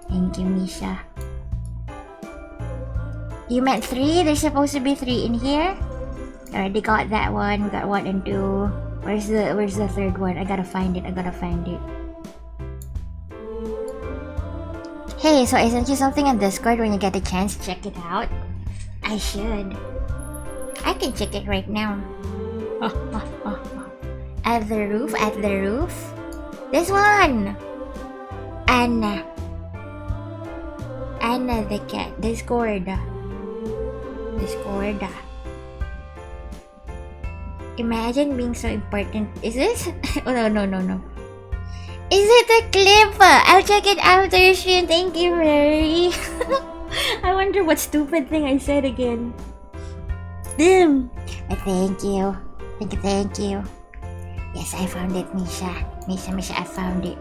Thank you, Misha. You meant 3? There's supposed to be 3 in here? Already got that one. We got 1 and 2. Where's the third one? I gotta find it. Hey, so I sent you something on Discord. When you get a chance, check it out. I should. I can check it right now. At the roof. This one! Anna the cat. Discord. Imagine being so important. Is this? Oh, no. Is it a clip? I'll check it after stream. Thank you, Mary. I wonder what stupid thing I said again. Damn. Thank you. Yes, I found it, Misha. I found it.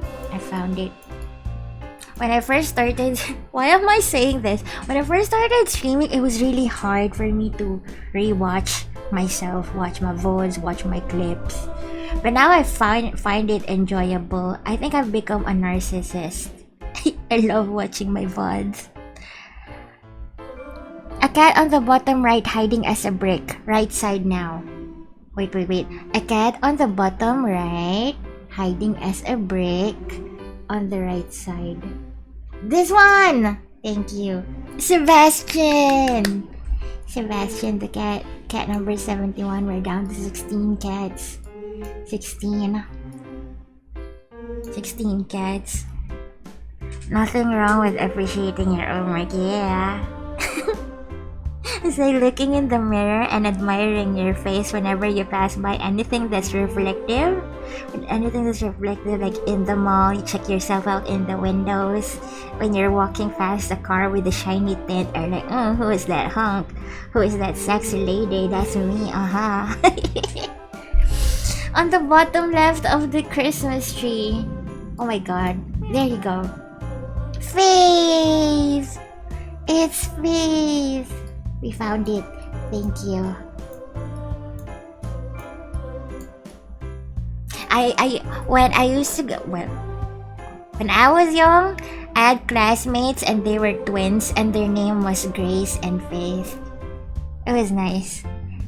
When I first started... Why am I saying this? When I first started streaming, it was really hard for me to rewatch myself, watch my VODs, watch my clips. But now I find it enjoyable. I think I've become a narcissist. I love watching my VODs. A cat on the bottom right hiding as a brick. Right side now. Wait. A cat on the bottom right hiding as a brick on the right side. This one! Thank you. Sebastian, the cat. Cat number 71. We're down to 16 cats. 16 cats. Nothing wrong with appreciating your own work, yeah. It's like looking in the mirror and admiring your face whenever you pass by anything that's reflective. Like in the mall, you check yourself out in the windows. When you're walking past a car with a shiny tint, or like, oh, who is that hunk? Who is that sexy lady? That's me, On the bottom left of the Christmas tree. Oh my god. There you go. Faith! It's Faith! We found it. Thank you. When I was young, I had classmates and they were twins and their name was Grace and Faith. It was nice.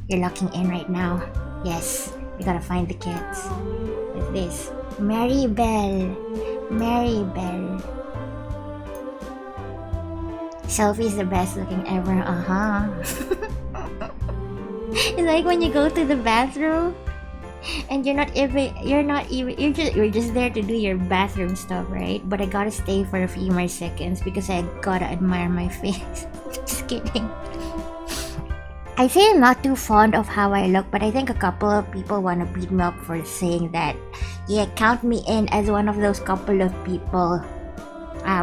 You're locking in right now. Yes, we gotta find the kids. What's this? Mary Bell. Celphy's the best looking ever. It's like when you go to the bathroom and you're just there to do your bathroom stuff, right? But I gotta stay for a few more seconds because I gotta admire my face. Just kidding. I say I'm not too fond of how I look, but I think a couple of people wanna beat me up for saying that. Yeah, count me in as one of those couple of people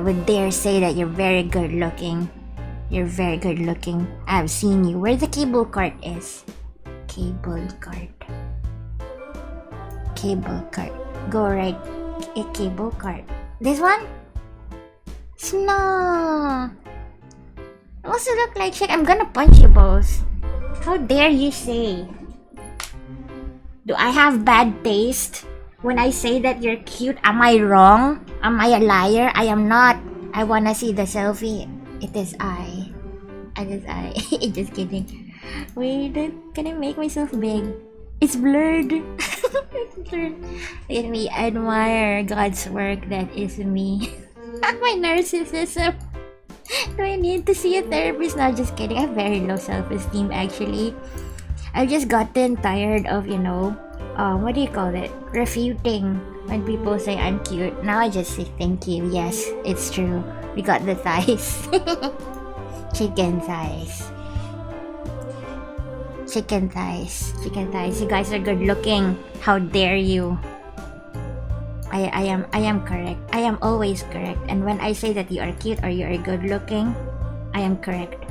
would dare say that you're very good looking. I've seen you. Where the cable cart is. Cable cart. Go right. A cable cart. This one? Snow. You also look like shit. I'm gonna punch you both. How dare you say? Do I have bad taste? When I say that you're cute, am I wrong? Am I a liar? I am not. I wanna see the selfie. It is I. Just kidding. Wait, can I make myself big? It's blurred. It's blurred. Let me admire God's work. That is me. My narcissism. Do I need to see a therapist? No, just kidding. I have very low self-esteem actually. I've just gotten tired of, what do you call it? Refuting when people say I'm cute. Now I just say thank you. Yes, it's true. We got the thighs. Chicken thighs. Chicken thighs. Chicken thighs. You guys are good looking. How dare you? I am correct. I am always correct. And when I say that you are cute or you are good looking, I am correct.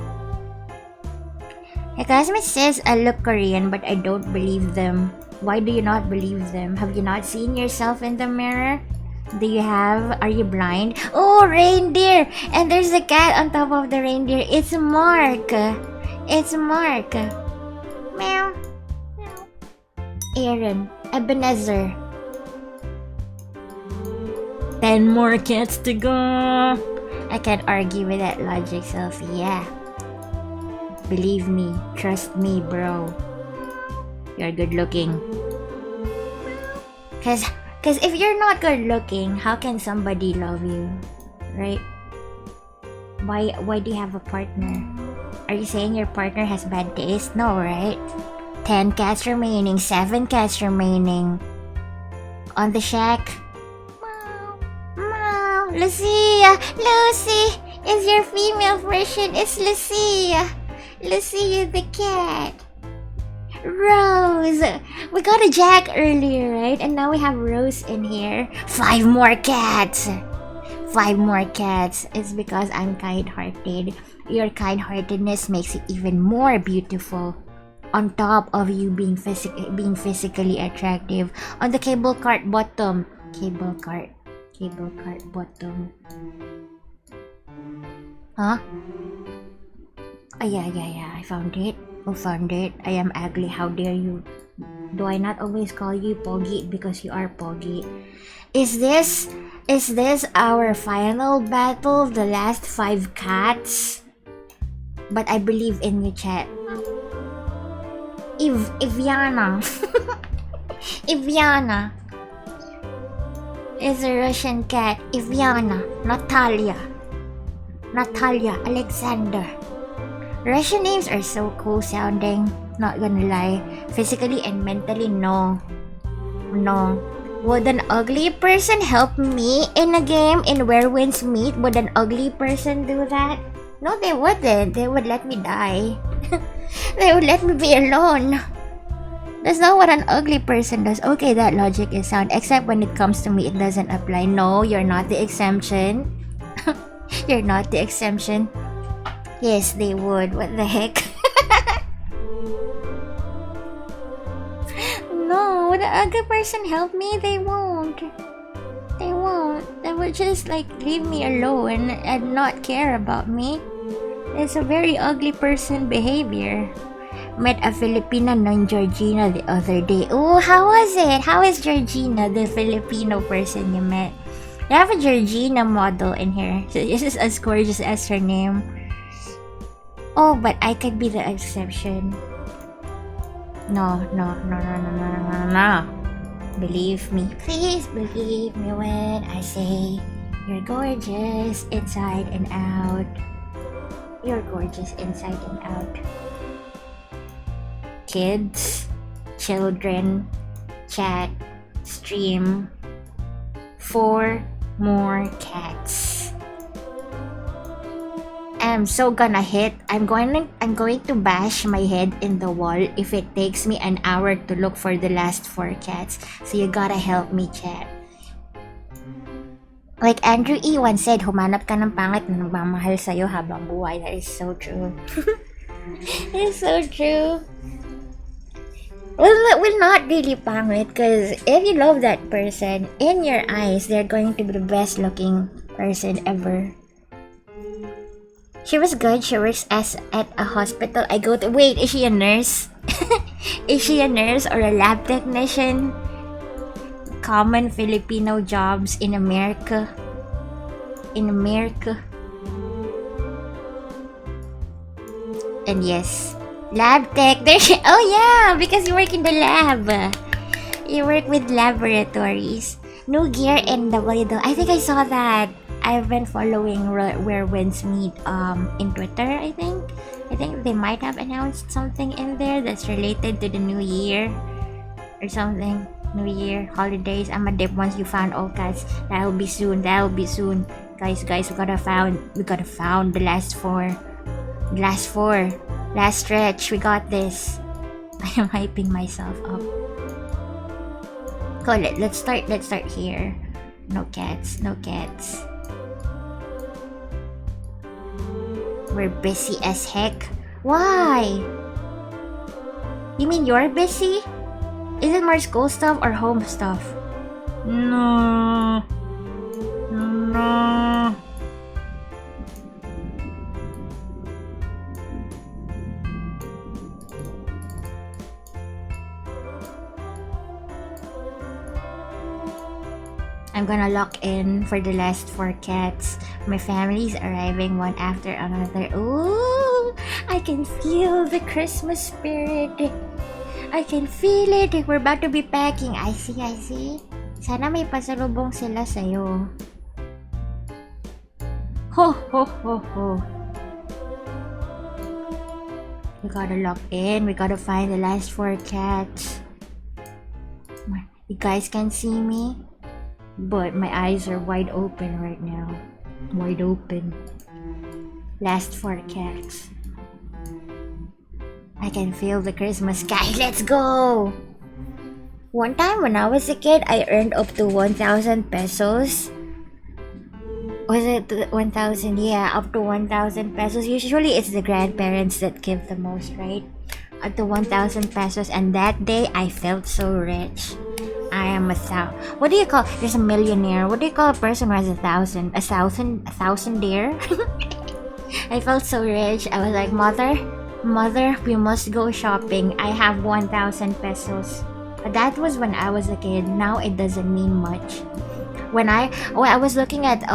My classmate says I look Korean, but I don't believe them. Why do you not believe them? Have you not seen yourself in the mirror? Do you have? Are you blind? Oh, reindeer! And there's a cat on top of the reindeer. It's Mark. It's Mark. Meow. Meow. Aaron. Ebenezer. 10 more cats to go. I can't argue with that logic, Celphy. Yeah. Believe me. Trust me, bro. You're good looking. Cause if you're not good looking, how can somebody love you? Right? Why do you have a partner? Are you saying your partner has bad taste? No, right? 10 cats remaining, 7 cats remaining. On the shack. Meow. Lucia! Lucy! Is your female version? It's Lucia! Lucia the cat. Rose! We got a Jack earlier, right? And now we have Rose in here. 5 more cats! 5 more cats. It's because I'm kind-hearted. Your kind-heartedness makes it even more beautiful. On top of you being physically attractive. On the cable cart bottom. Cable cart bottom. Huh? Oh, yeah. I found it. Who found it? I am ugly. How dare you? Do I not always call you Poggy because you are Poggy? Is this our final battle? The last 5 cats? But I believe in you, chat. Ivyana. Ivyana is a Russian cat. Ivyana. Natalia. Alexander. Russian names are so cool sounding. Not gonna lie. Physically and mentally, no. Would an ugly person help me in a game in Where Winds Meet? Would an ugly person do that? No, they wouldn't. They would let me die. They would let me be alone. That's not what an ugly person does. Okay, that logic is sound. Except when it comes to me, it doesn't apply. No, you're not the exemption. You're not the exemption. Yes, they would. What the heck? No, would the ugly person help me? They won't. They would just like leave me alone and not care about me. It's a very ugly person behavior. Met a Filipina named Georgina the other day. Oh, how was it? How is Georgina, the Filipino person you met? You have a Georgina model in here. So this is as gorgeous as her name. Oh, but I could be the exception. No. Believe me. Please believe me when I say you're gorgeous inside and out. You're gorgeous inside and out. Kids, children, chat, stream. 4 more cats. I'm so gonna hit. I'm going to bash my head in the wall if it takes me an hour to look for the last 4 cats. So you gotta help me, chat. Like Andrew E. once said, humanap ka ng pangit na nagmamahal sa'yo habang buhay. That is so true. It is so true. Well, not really pangit, because if you love that person, in your eyes, they're going to be the best looking person ever. She was good. She works at a hospital. I go to... Wait, is she a nurse? Is she a nurse or a lab technician? Common Filipino jobs in America. And yes, lab tech. Oh yeah, because you work in the lab. You work with laboratories. New gear in the window. I think I saw that. I've been following Where Winds Meet in Twitter. I think they might have announced something in there that's related to the new year or something. New year, holidays. I'm a dip once you found all cats. That'll be soon. Guys, we gotta found the last four. Last stretch. We got this. I am hyping myself up. Cool. Let's start here. No cats. We're busy as heck. Why? You mean you're busy? Is it more school stuff or home stuff? No. I'm gonna lock in for the last 4 cats. My family's arriving one after another. Ooh, I can feel the Christmas spirit. I can feel it. We're about to be packing. I see. Sana may pasalubong sila sa'yo. Ho. We gotta lock in. We gotta find the last 4 cats. You guys can see me? But my eyes are wide open right now. Wide open. Last 4 cats. I can feel the Christmas sky. Let's go! One time when I was a kid, I earned up to 1,000 pesos. Was it 1,000? Yeah, up to 1,000 pesos. Usually it's the grandparents that give the most, right? Up to 1,000 pesos. And that day, I felt so rich. I am what do you call? There's a millionaire. What do you call a person who has 1,000? A thousandaire? I felt so rich. I was like, Mother, we must go shopping. I have 1,000 pesos. But that was when I was a kid. Now it doesn't mean much. When I was looking at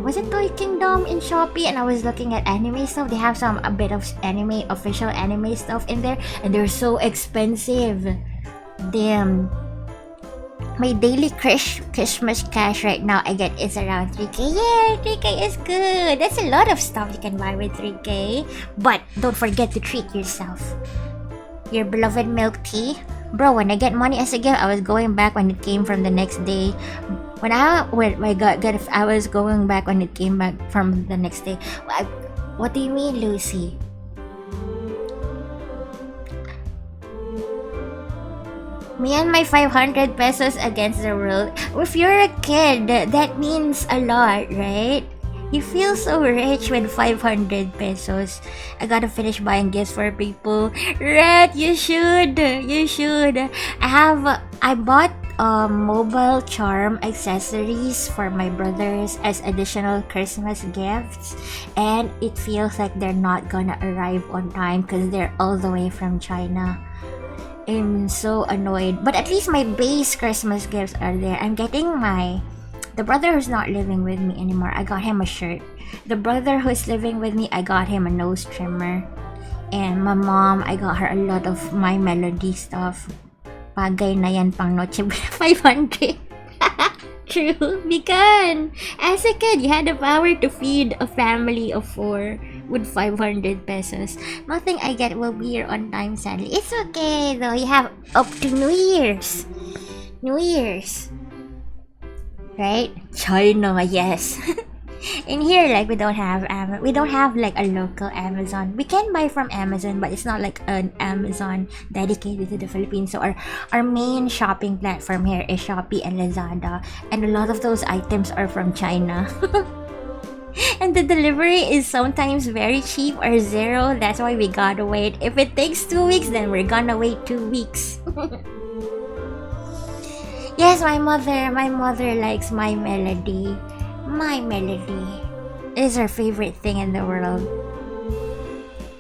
was it Toy Kingdom in Shopee, and I was looking at anime stuff. They have a bit of official anime stuff in there, and they're so expensive. Damn. My daily Christmas cash right now I get is around 3k. Yeah, 3k is good. That's a lot of stuff you can buy with 3k. But don't forget to treat yourself. Your beloved milk tea. Bro, when I get money as a gift, I was going back when it came from the next day. I was going back when it came back from the next day. What do you mean, Lucy? Me and my 500 pesos against the world. If you're a kid, that means a lot, right? You feel so rich with 500 pesos. I gotta finish buying gifts for people. Rat, you should. I bought mobile charm accessories for my brothers as additional Christmas gifts, and it feels like they're not gonna arrive on time because they're all the way from China. I'm so annoyed, but at least my base Christmas gifts are there. I'm getting the brother who's not living with me anymore, I got him a shirt. The brother who's living with me, I got him a nose trimmer. And my mom, I got her a lot of My Melody stuff. Pagay na yan pang noche 500. True, because as a kid, you had the power to feed a family of 4 with 500 pesos. Nothing I get will be here on time, sadly. It's okay though, you have up to New Year's. Right? China, yes. In here, like we don't have like a local Amazon. We can buy from Amazon, but it's not like an Amazon dedicated to the Philippines. So our main shopping platform here is Shopee and Lazada, and a lot of those items are from China. And the delivery is sometimes very cheap or zero. That's why we gotta wait. If it takes 2 weeks, then we're gonna wait 2 weeks. Yes, my mother likes My Melody. My Melody is her favorite thing in the world.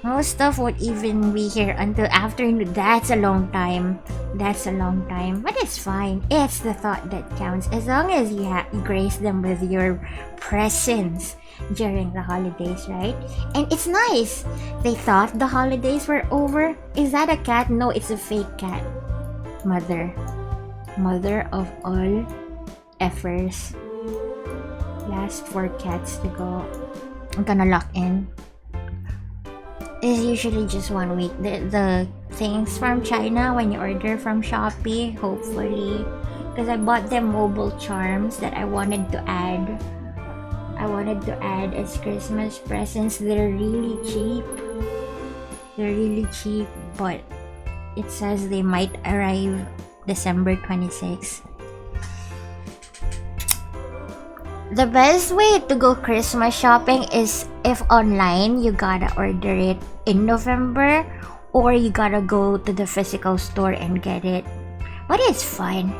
Most stuff won't even be here until afternoon. That's a long time. But it's fine. It's the thought that counts. As long as you grace them with your presence during the holidays, right? And it's nice. They thought the holidays were over. Is that a cat? No, it's a fake cat. Mother of all effers. Last 4 cats to go. I'm gonna lock in. It's usually just 1 week. The things from China when you order from Shopee, hopefully, because I bought them mobile charms that I wanted to add. I wanted to add as Christmas presents. They're really cheap. They're really cheap, but it says they might arrive December 26th. The best way to go Christmas shopping is if online, you gotta order it in November, or you gotta go to the physical store and get it. But it's fine.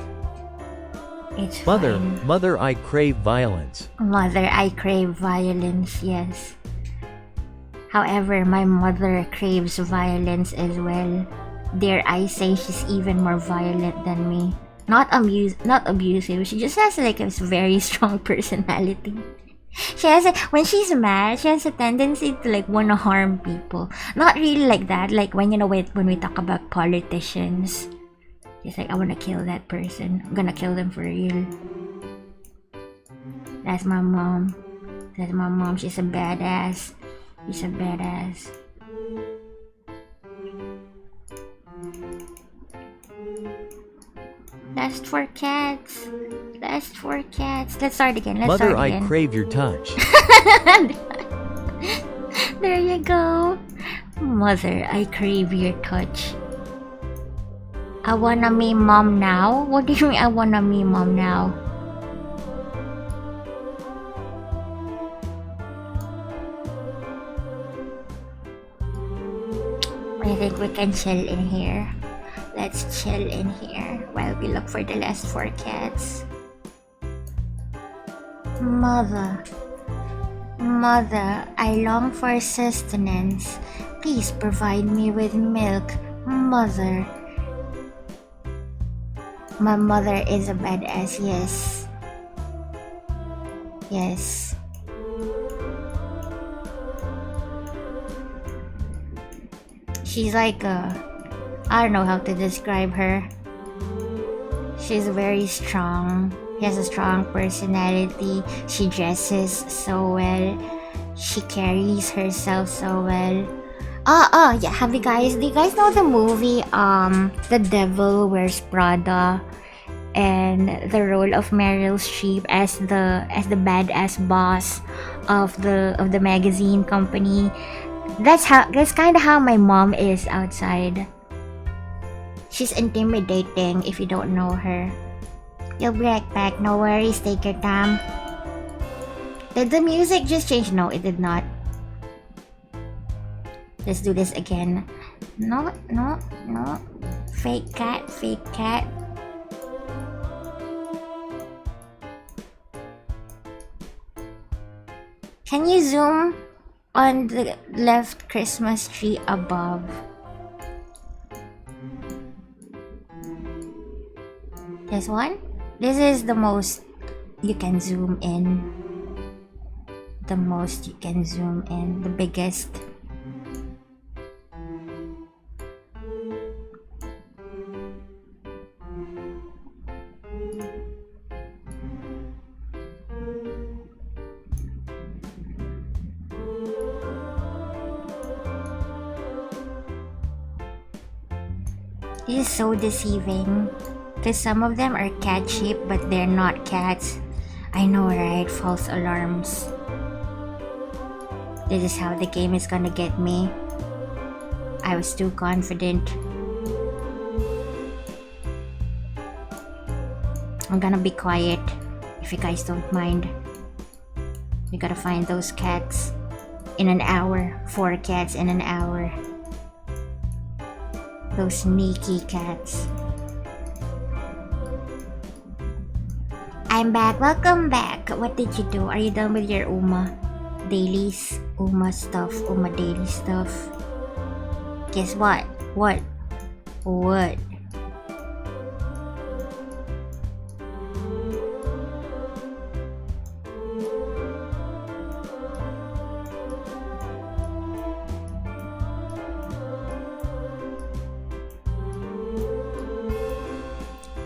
It's fine. Mother, I crave violence. Mother, I crave violence, yes. However, my mother craves violence as well. Dare I say she's even more violent than me. Not abusive. She just has like a very strong personality. When she's mad, she has a tendency to like wanna harm people. Not really like that. Like when when we talk about politicians, she's like, I wanna kill that person. I'm gonna kill them for real. That's my mom. That's my mom. She's a badass. She's a badass. Last for cats. Last for cats. Let's start again. Mother, I crave your touch. There you go. Mother, I crave your touch. I wanna me mom now? What do you mean I wanna me mom now? I think we can chill in here. Let's chill in here while we look for the last 4 cats. Mother, I long for sustenance. Please provide me with milk. Mother. My mother is a badass, yes. Yes. She's like I don't know how to describe her. She's very strong. She has a strong personality. She dresses so well. She carries herself so well. Yeah. Do you guys know the movie The Devil Wears Prada, and the role of Meryl Streep as the badass boss of the magazine company? That's kind of how my mom is outside. She's intimidating if you don't know her. You'll be right back. No worries. Take your time. Did the music just change? No, it did not. Let's do this again. No. Fake cat. Can you zoom on the left Christmas tree above? This one? This is the most you can zoom in. The most you can zoom in. The biggest. It is so deceiving. Because some of them are cat-shaped, but they're not cats. I know, right? False alarms. This is how the game is gonna get me. I was too confident. I'm gonna be quiet, if you guys don't mind. We gotta find those cats in an hour. 4 cats in an hour. Those sneaky cats. I'm back. Welcome back. What did you do? Are you done with your Uma dailies? Uma stuff. Uma daily stuff. Guess what? What?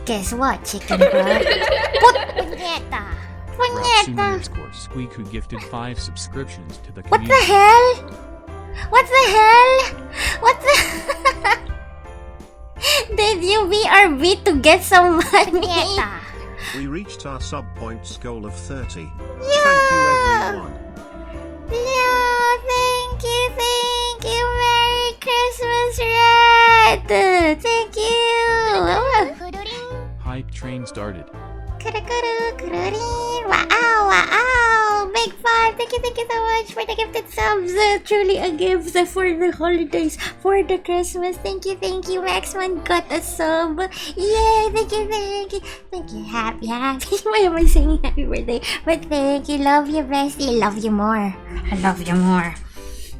Guess what, chicken butt? Punyeta! Punyeta! Squeak, who gifted 5 subscriptions to the What community. the hell? What the hell? What the... Did you BRB to get some money? We reached our sub points goal of 30. Yeah. Thank you No, thank you. Merry Christmas, Red. Thank you. Hype train started. Wow. Big five. Thank you so much for the gifted subs. Truly a gift for the holidays, for the Christmas. Thank you. Maxman got a sub. Yay, thank you. Thank you. Happy. Why am I singing happy birthday? But thank you. Love you, bestie. Love you more. I love you more.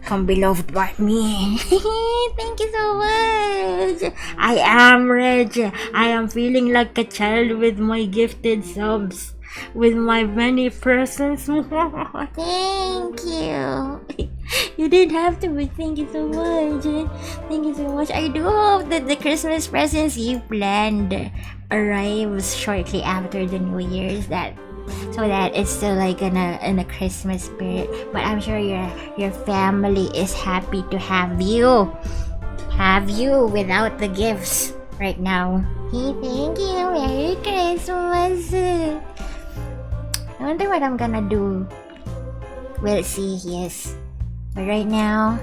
Come be loved by me. Thank you so much. I am Reg. I am feeling like a child with my gifted subs, with my many presents. Thank you. You didn't have to, but thank you so much. Thank you so much. I do hope that the Christmas presents you planned arrives shortly after the New Year's, so that it's still like in a Christmas spirit. But I'm sure your family is happy to have you without the gifts right now. Hey, thank you. Merry Christmas. I wonder what I'm gonna do. We'll see. Yes, but right now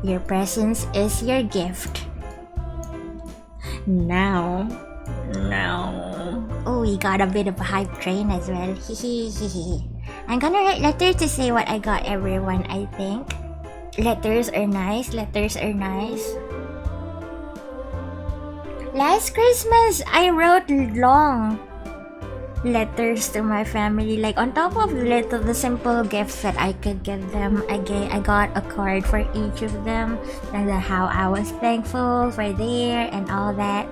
your presence is your gift. Now. Oh, we got a bit of a hype train as well. I'm gonna write letters to say what I got everyone, I think. Letters are nice. Last Christmas, I wrote long letters to my family. Like, on top of the simple gifts that I could give them, I got a card for each of them, and how I was thankful for their and all that.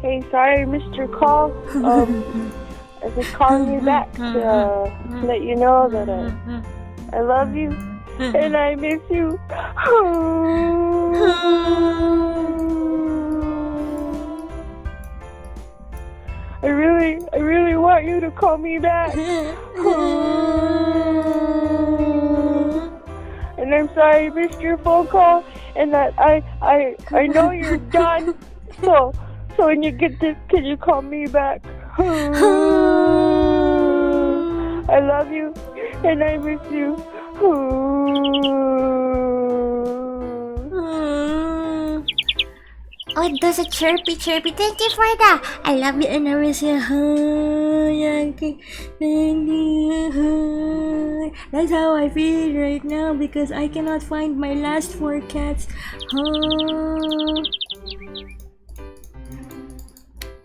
Hey, sorry I missed your call. I was just calling you back to let you know that I love you and I miss you. I really want you to call me back. And I'm sorry I missed your phone call, and that I know you're done. So when you get this, can you call me back? I love you and I miss you. Oh, it does a chirpy. Thank you for that. I love you and I miss you. Yankee. Thank you. That's how I feel right now because I cannot find my last 4 cats.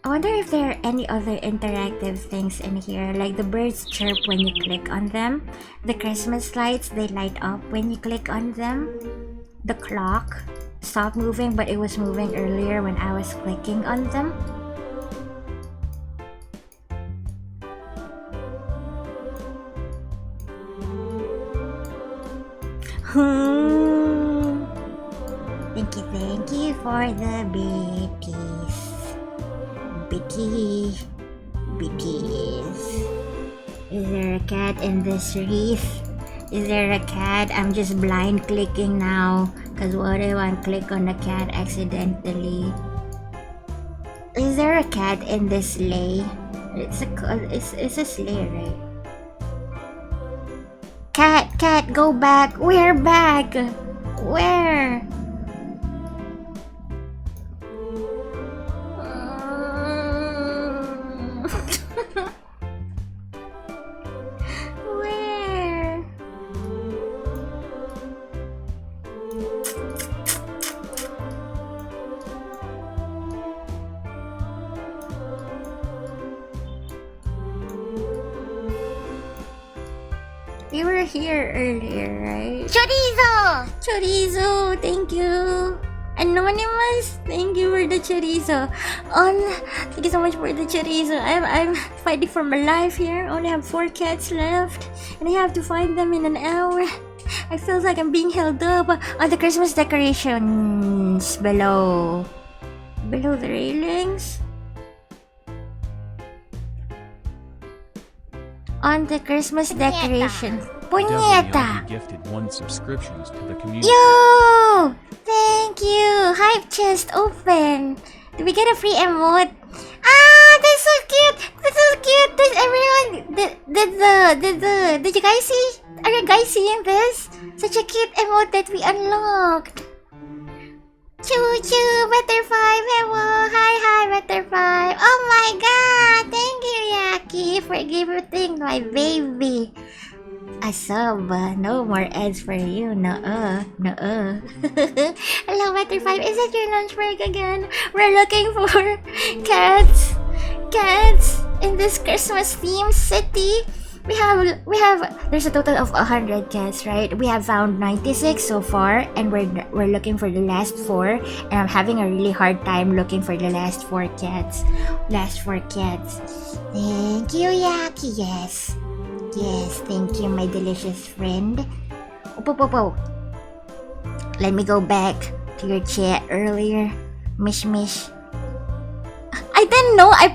I wonder if there are any other interactive things in here, like the birds chirp when you click on them, the Christmas lights, they light up when you click on them, the clock stopped moving but it was moving earlier when I was clicking on them. Thank you for the bitties. Is there a cat in this wreath? Is there a cat? I'm just blind clicking now, cause what if I click on a cat accidentally? Is there a cat in this sleigh? It's a sleigh, right? Cat, go back. We're back. Where? Where? You were here earlier, right? Chorizo! Thank you! Anonymous, thank you for the chorizo. Thank you so much for the chorizo. I'm fighting for my life here. I only have 4 cats left, and I have to find them in an hour. I feel like I'm being held up on the Christmas decorations below the railings. On the Christmas decoration. Puñeta! Gifted 1 subscriptions to the community. Yo! Thank you! Hype chest open! Did we get a free emote? Ah! That's so cute! That's so cute! Does everyone... did you guys see? Are you guys seeing this? Such a cute emote that we unlocked. Choo choo, Butterfly, hello, hi Butterfly. Oh my god, thank you Yaki for giving my baby a sub. No more ads for you, nuh-uh. Hello Butterfly, is it your lunch break again? We're looking for cats in this Christmas themed city. We have there's a total of 100 cats, right? We have found 96 so far, and we're looking for the last 4, and I'm having a really hard time looking for the last 4 cats. Thank you Yaki. Yes, thank you my delicious friend. Oh. Let me go back to your chat earlier. Mish. I didn't know I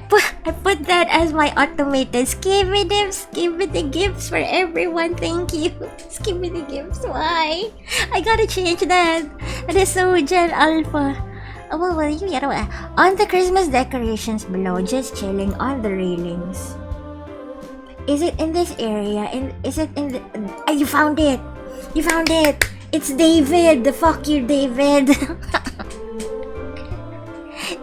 put that as my automated skibidi gifts for everyone. Thank you. Skibidi gifts. Why? I gotta change that. That is so Gen Alpha. On the Christmas decorations below, just chilling on the railings. Is it in this area? Is it in the... you found it! It's David! Fuck you, David!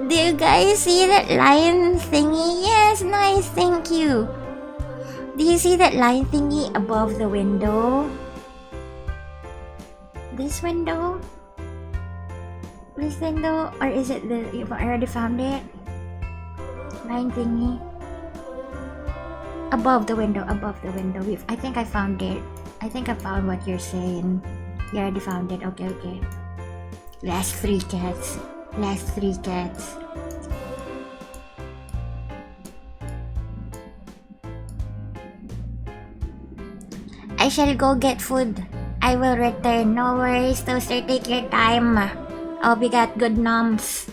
Do you guys see that lion thingy? Yes, nice, thank you. Do you see that lion thingy above the window? This window? Or is it the... You already found it? Lion thingy? Above the window. I think I found it. I think I found what you're saying. You already found it. Okay. Last 3 cats. I shall go get food. I will return. No worries, Toaster. Take your time. Hope you got good noms.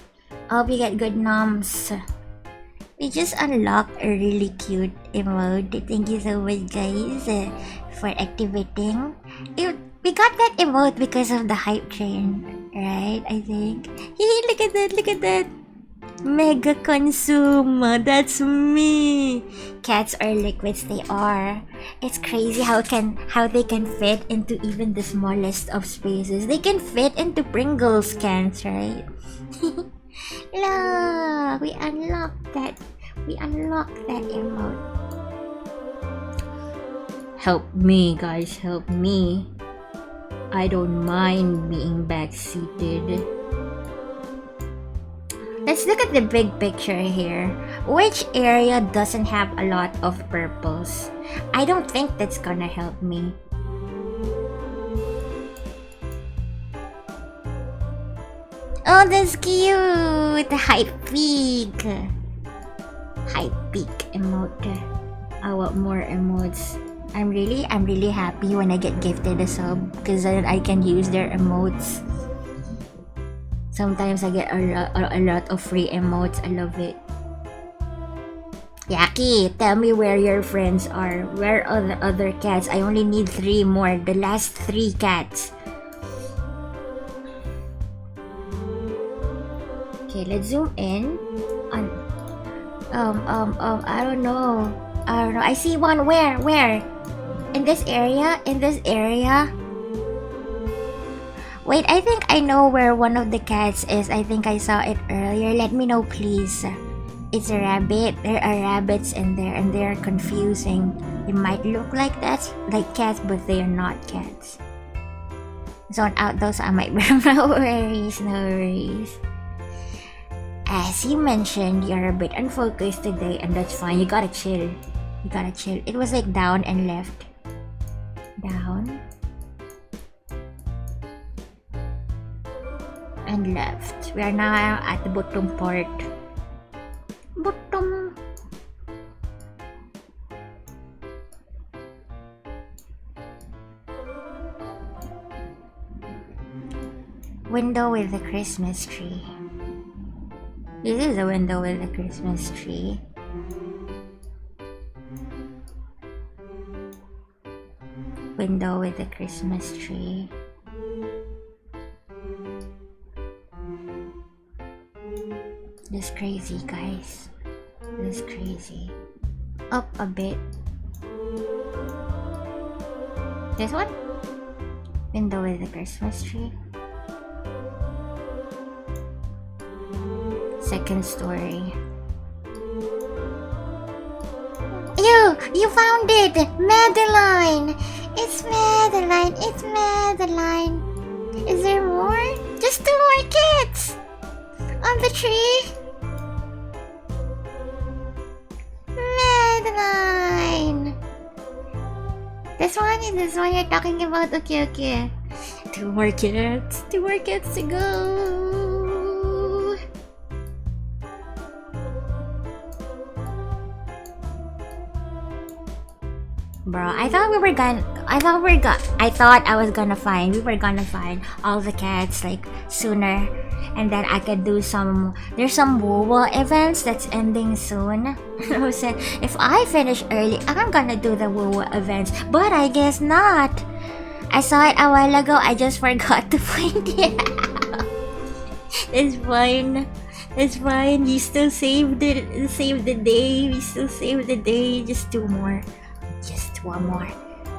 We just unlocked a really cute emote. Thank you so much, guys, for activating. We got that emote because of the hype train, right? I think. Hey, look at that. Mega consume. That's me. Cats are liquids. They are. It's crazy how they can fit into even the smallest of spaces. They can fit into Pringles cans, right? Look, we unlocked that emote. Help me, guys, help me. I don't mind being backseated. Let's look at the big picture here. Which area doesn't have a lot of purples? I don't think that's gonna help me. Oh, that's cute! The hype peak emote. I want more emotes. I'm really happy when I get gifted a sub, because then I can use their emotes. Sometimes I get a lot of free emotes. I love it. Yaki, tell me where your friends are. Where are the other cats? I only need 3 more. The last 3 cats. Okay, let's zoom in on. I don't know. I see one. Where? In this area? Wait, I think I know where one of the cats is. I think I saw it earlier. Let me know, please. It's a rabbit. There are rabbits in there, and they are confusing. They might look like cats, but they are not cats. Zone out those I might be. No worries. As you mentioned, you're a bit unfocused today, and that's fine. You gotta chill. It was like down and left. Down. And left. We are now at the bottom part. Bottom. Window with the Christmas tree. This is a window with a Christmas tree. Window with a Christmas tree. This crazy, guys. This crazy. Up a bit. This one? Window with the Christmas tree. Second story. You found it! Madeline! It's Madeline! It's Madeline! Is there more? Just 2 more kids! On the tree! Madeline! This one is this one you're talking about? Okay, okay. 2 more kids! 2 more kids to go! Bro, I thought we were gonna find all the cats like sooner, and then I could do some. There's some WoWo events that's ending soon. I said if I finish early, I'm gonna do the WoWo events, but I guess not. I saw it a while ago. I just forgot to point it out. It's fine. It's fine. You still saved it. Saved the day. We still saved the day. Just 2 more. Just 1 more.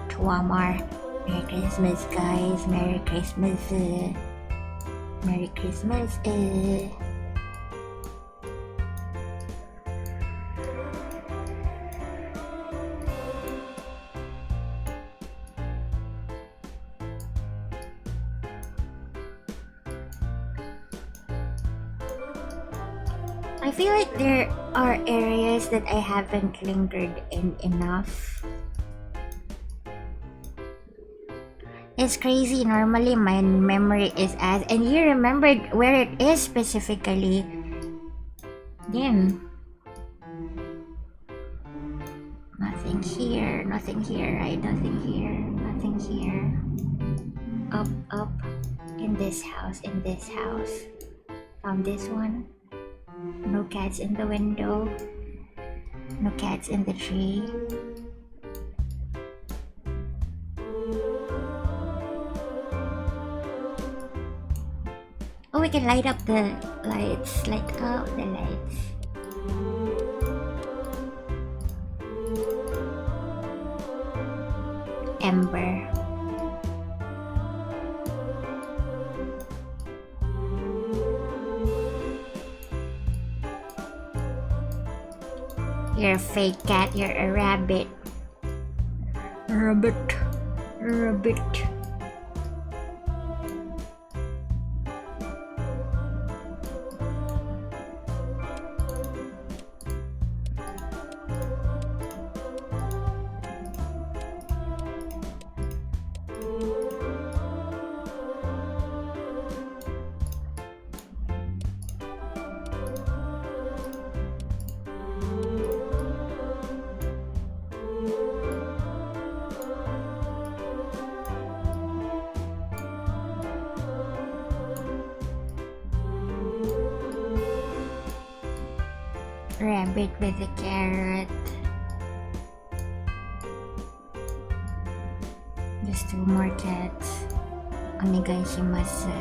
2 more. Merry Christmas, guys. Merry Christmas. Merry Christmas. I feel like there are areas that I haven't lingered in enough. It's crazy. Normally my memory is as, and you remembered where it is specifically. Damn. Nothing here, nothing here, right? Nothing here, nothing here. Up, in this house, in this house. Found this one. No cats in the window. No cats in the tree. Oh, we can light up the lights. Light up the lights. Ember. You're a fake cat, you're a rabbit. Rabbit. Rabbit. Rabbit with a carrot. Just 2 more cats. Onegaishimasu.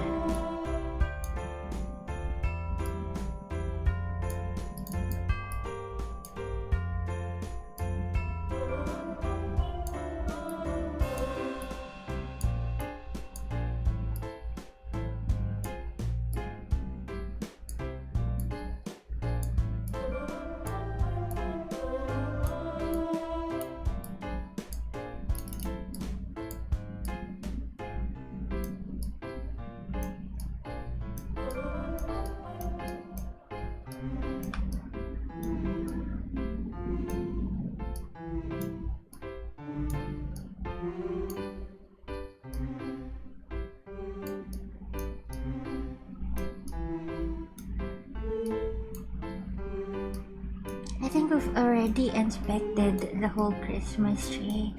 I think we've already inspected the whole Christmas tree,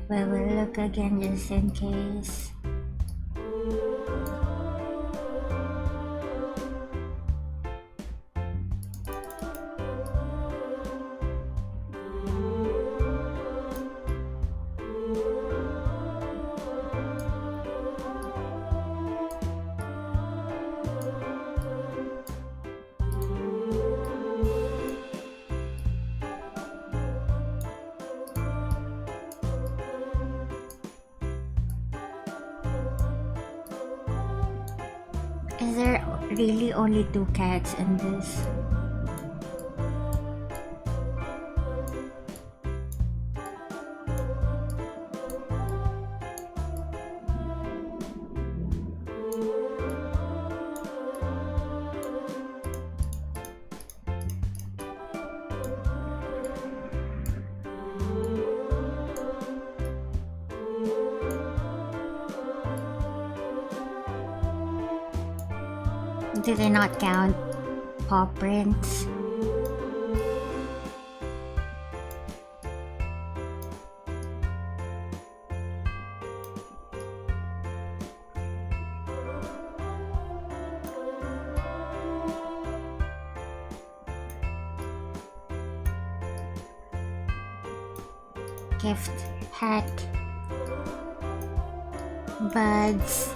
but we'll look again just in case. Is there really only 2 cats in this? Do they not count paw prints? Gift, hat, buds.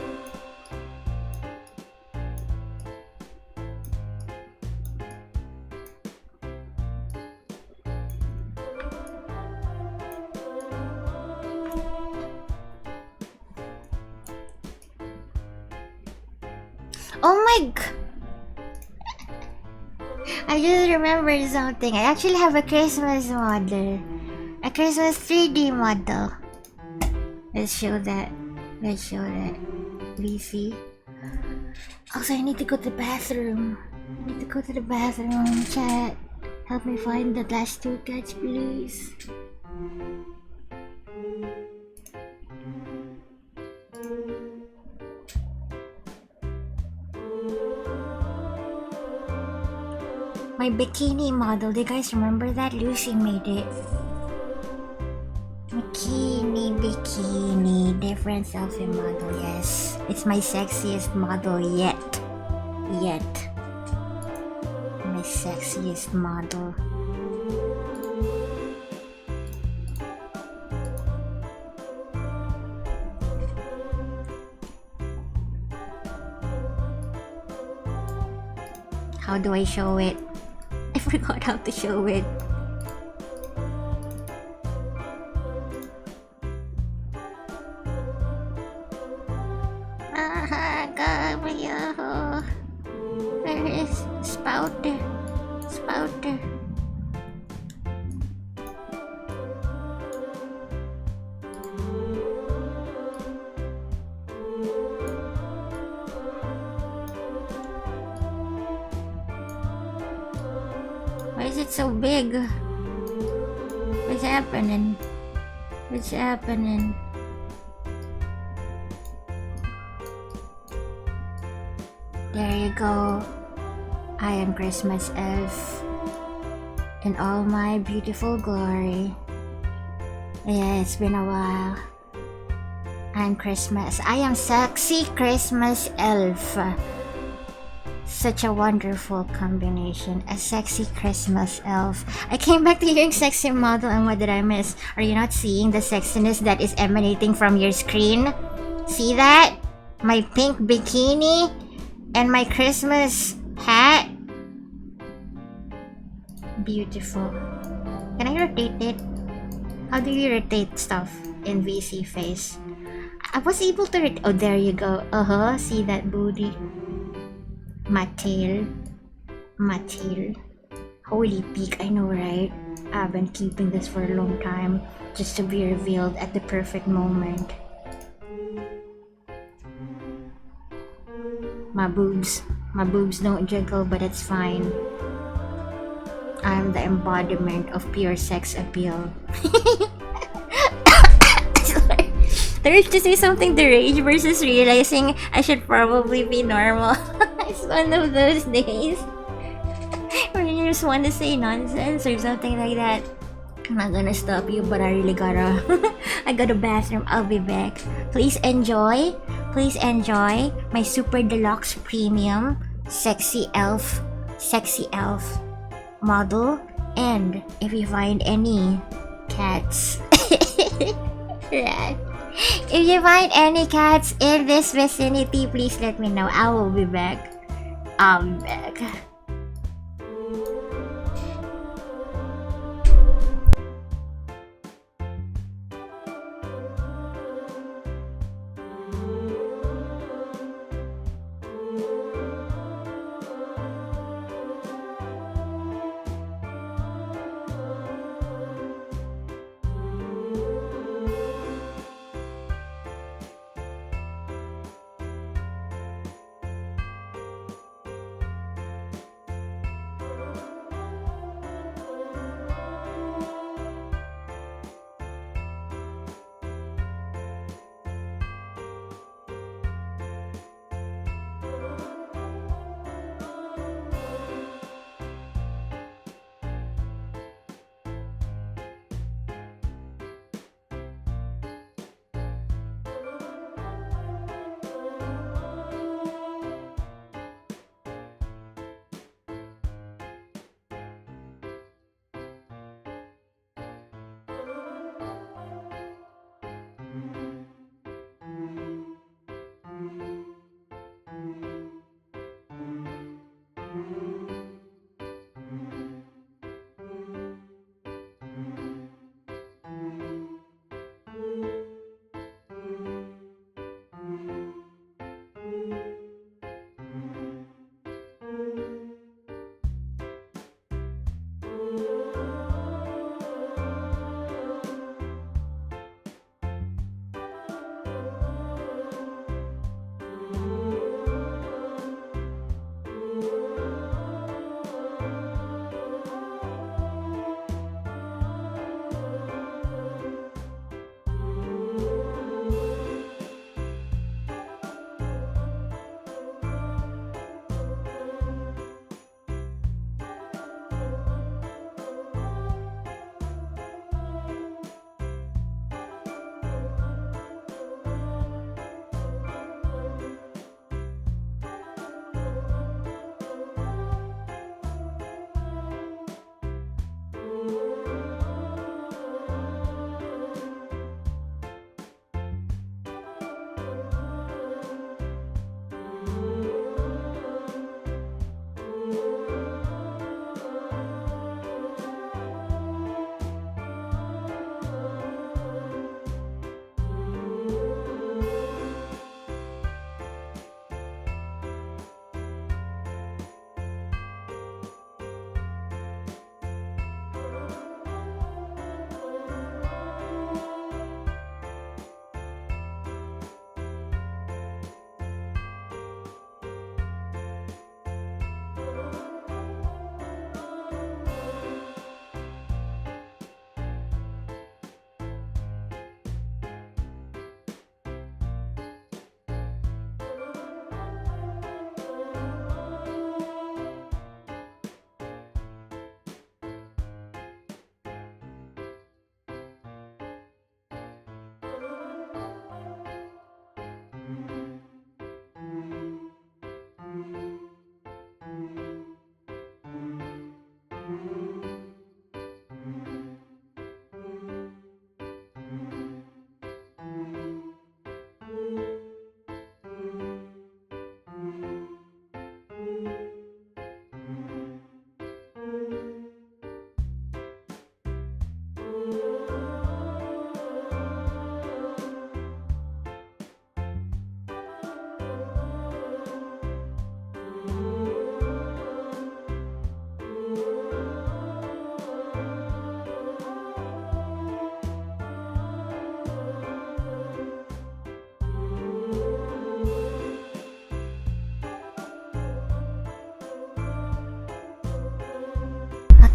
Oh my god! I just remembered something. I actually have a Christmas model. A Christmas 3D model. Let's show that. Let's show that. VC. Also, I need to go to the bathroom. I need to go to the bathroom. Chat. Help me find the last 2 cats, please. My bikini model, do you guys remember that? Lucy made it. Bikini, different selfie model, yes. It's my sexiest model yet. My sexiest model. How do I show it? I forgot how to show it. Where is Spouter? Spouter. Why is it so big? What's happening? What's happening? There you go. I am Christmas elf in all my beautiful glory. Yeah, it's been a while. I'm Christmas. I am sexy Christmas elf. Such a wonderful combination. A sexy Christmas elf. I came back to hearing sexy model, and what did I miss? Are you not seeing the sexiness that is emanating from your screen? See that? My pink bikini and my Christmas hat. Beautiful. Can I rotate it? How do you rotate stuff in VC face? I was able to oh, there you go. See that booty? My tail. Holy peak, I know, right? I've been keeping this for a long time just to be revealed at the perfect moment. My boobs don't jiggle, but it's fine. I'm the embodiment of pure sex appeal. There's to say something deranged versus realizing I should probably be normal. It's one of those days where you just want to say nonsense or something like that. I'm not gonna stop you, but I really gotta. I got a bathroom. I'll be back. Please enjoy my super deluxe premium sexy elf model. And if you find any cats, if you find any cats in this vicinity, please let me know. I will be back. I'm back.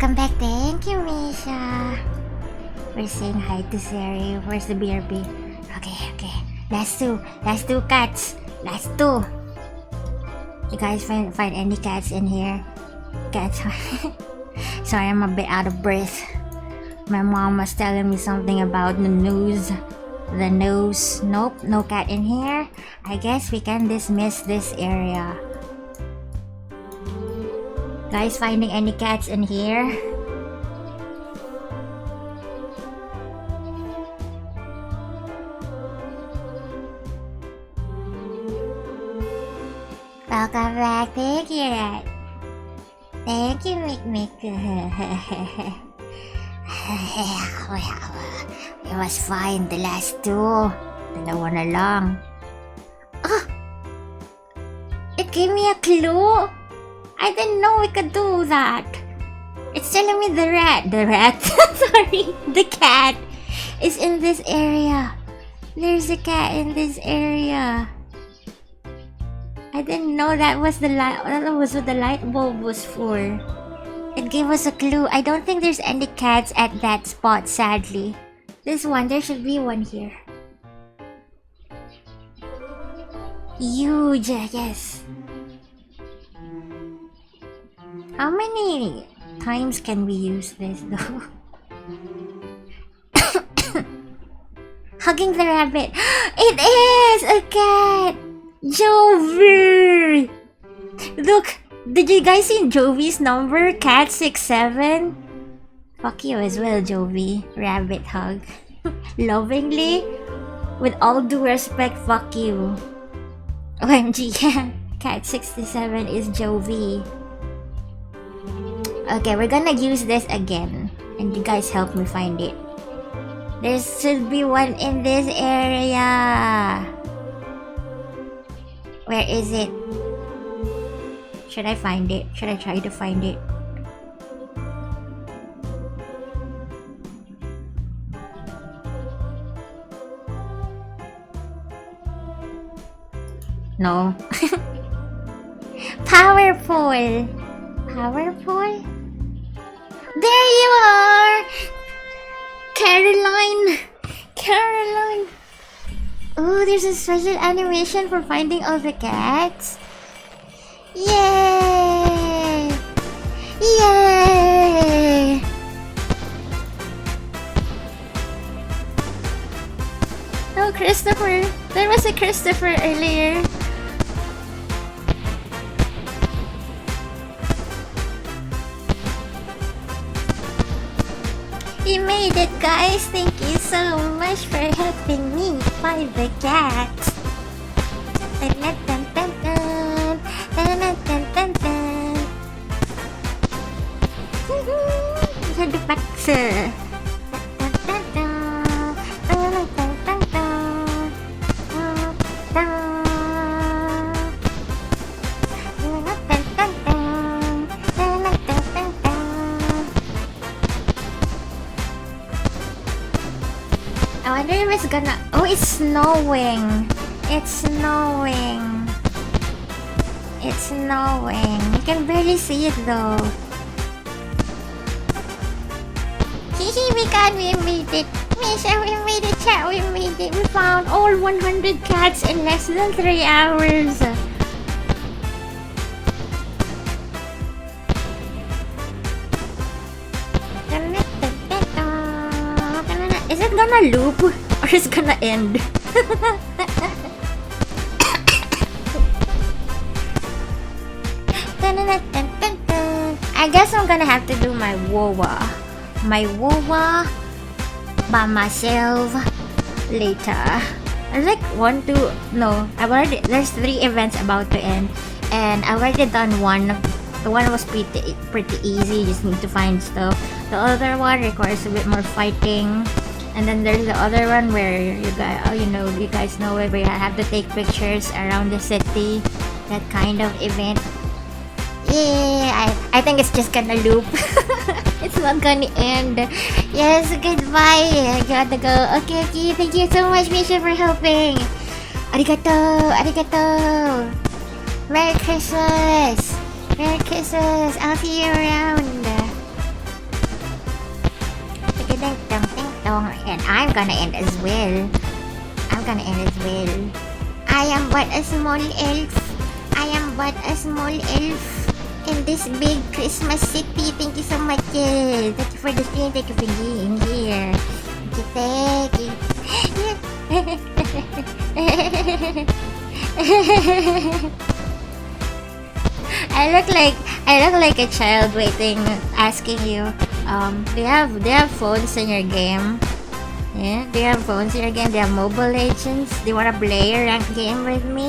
Welcome back. Thank you, Misha. We're saying hi to Sari. Where's the BRB? Okay. Last two cats. Last two. You guys find any cats in here? Cats. Sorry, I'm a bit out of breath. My mom was telling me something about the nose. The nose. Nope, no cat in here. I guess we can dismiss this area. Guys, finding any cats in here? Welcome back. Thank you, Rat. Thank you, Mick. It was fine, the last two. Dalawa na lang. Ah! It gave me a clue? I didn't know we could do that. It's telling me the rat, sorry, the cat is in this area. There's a cat in this area. I didn't know that was the light. That was what the light bulb was for. It gave us a clue. I don't think there's any cats at that spot, sadly. This one, there should be one here. Huge, yes. How many times can we use this though? Hugging the rabbit. It is a cat! Jovi! Look, did you guys see Jovi's number? Cat 67? Fuck you as well, Jovi. Rabbit hug. Lovingly? With all due respect, fuck you. OMG, Cat 67 is Jovi. Okay, we're gonna use this again. And you guys help me find it. There should be one in this area. Where is it? Should I find it? Should I try to find it? No. Powerful. Powerful? There you are! Caroline! Caroline! Oh, there's a special animation for finding all the cats. Yay! Yay! Oh, Christopher! There was a Christopher earlier. You made it, guys! Thank you so much for helping me find the cat. Dun, dun, dun, dun, dun. Dun, dun, dun, dun, dun. Sa dupaksa. Dun, dun, dun. Dun, dun, dun, dun, dun. Dun, dun. Dun, dun, dun, dun, dun. Dun, dun, dun, dun, dun. I wonder if it's gonna... Oh, it's snowing. It's snowing. It's snowing. You can barely see it though. Hehe, we made it. Misha, we made it, chat, we made it. We found all 100 cats in less than 3 hours. Is it gonna loop or is it gonna end? I guess I'm gonna have to do my WOWA by myself later. I like there's 3 events about to end and I've already done one. The one was pretty easy, you just need to find stuff. The other one requires a bit more fighting. And then there's the other one where you guys know it, where you have to take pictures around the city. That kind of event. Yeah, I think it's just gonna loop. It's not gonna end. Yes, goodbye. I gotta go. Okay, thank you so much, Misha, for helping. Arigato. Merry Christmas. Merry Christmas. I'll see you around. And I'm gonna end as well. I am but a small elf in this big Christmas city. Thank you so much. Thank you for the stream. Thank you for being here. Thank you. I look like a child waiting, asking you, do you have phones in your game? Yeah, do you have phones in your game? Do you have Mobile Legends? Do you wanna play a ranked game with me?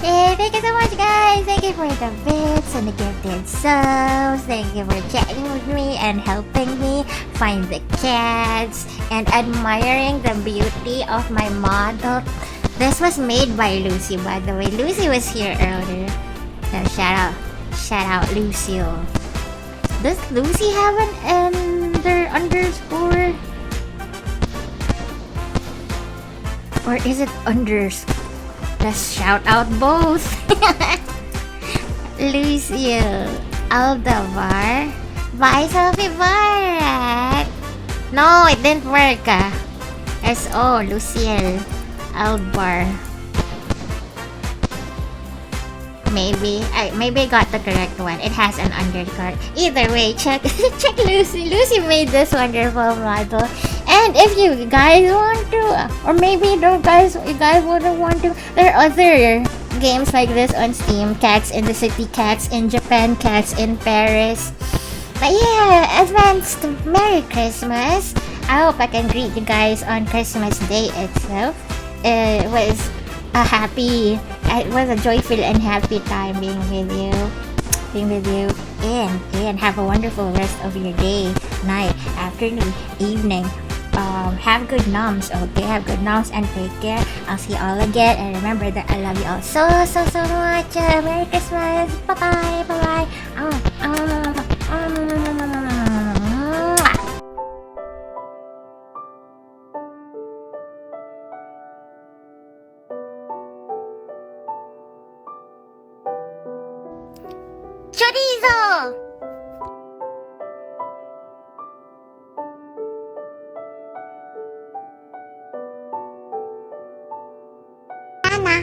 Hey, thank you so much, guys. Thank you for the bits and the gifted subs. Thank you for chatting with me and helping me find the cats and admiring the beauty of my model. This was made by Lucy, by the way. Lucy was here earlier. So shout out Lucille. Does Lucy have an underscore? Or is it underscore? Let's shout out both. Lucille Aldavar by Celphy VTuber. No, it didn't work. S.O. Lucille Albar. Maybe I got the correct one. It has an underscore. Either way, check Lucy. Lucy made this wonderful model. And if you guys want to, or maybe you guys wouldn't want to, there are other games like this on Steam. Cats in the City, Cats in Japan, Cats in Paris. But yeah, advanced Merry Christmas. I hope I can greet you guys on Christmas Day itself. It was a joyful and happy time being with you, and have a wonderful rest of your day, night, afternoon, evening. Have good noms, okay? Have good noms and take care. I'll see you all again, and remember that I love you all so much. Merry Christmas. Bye bye.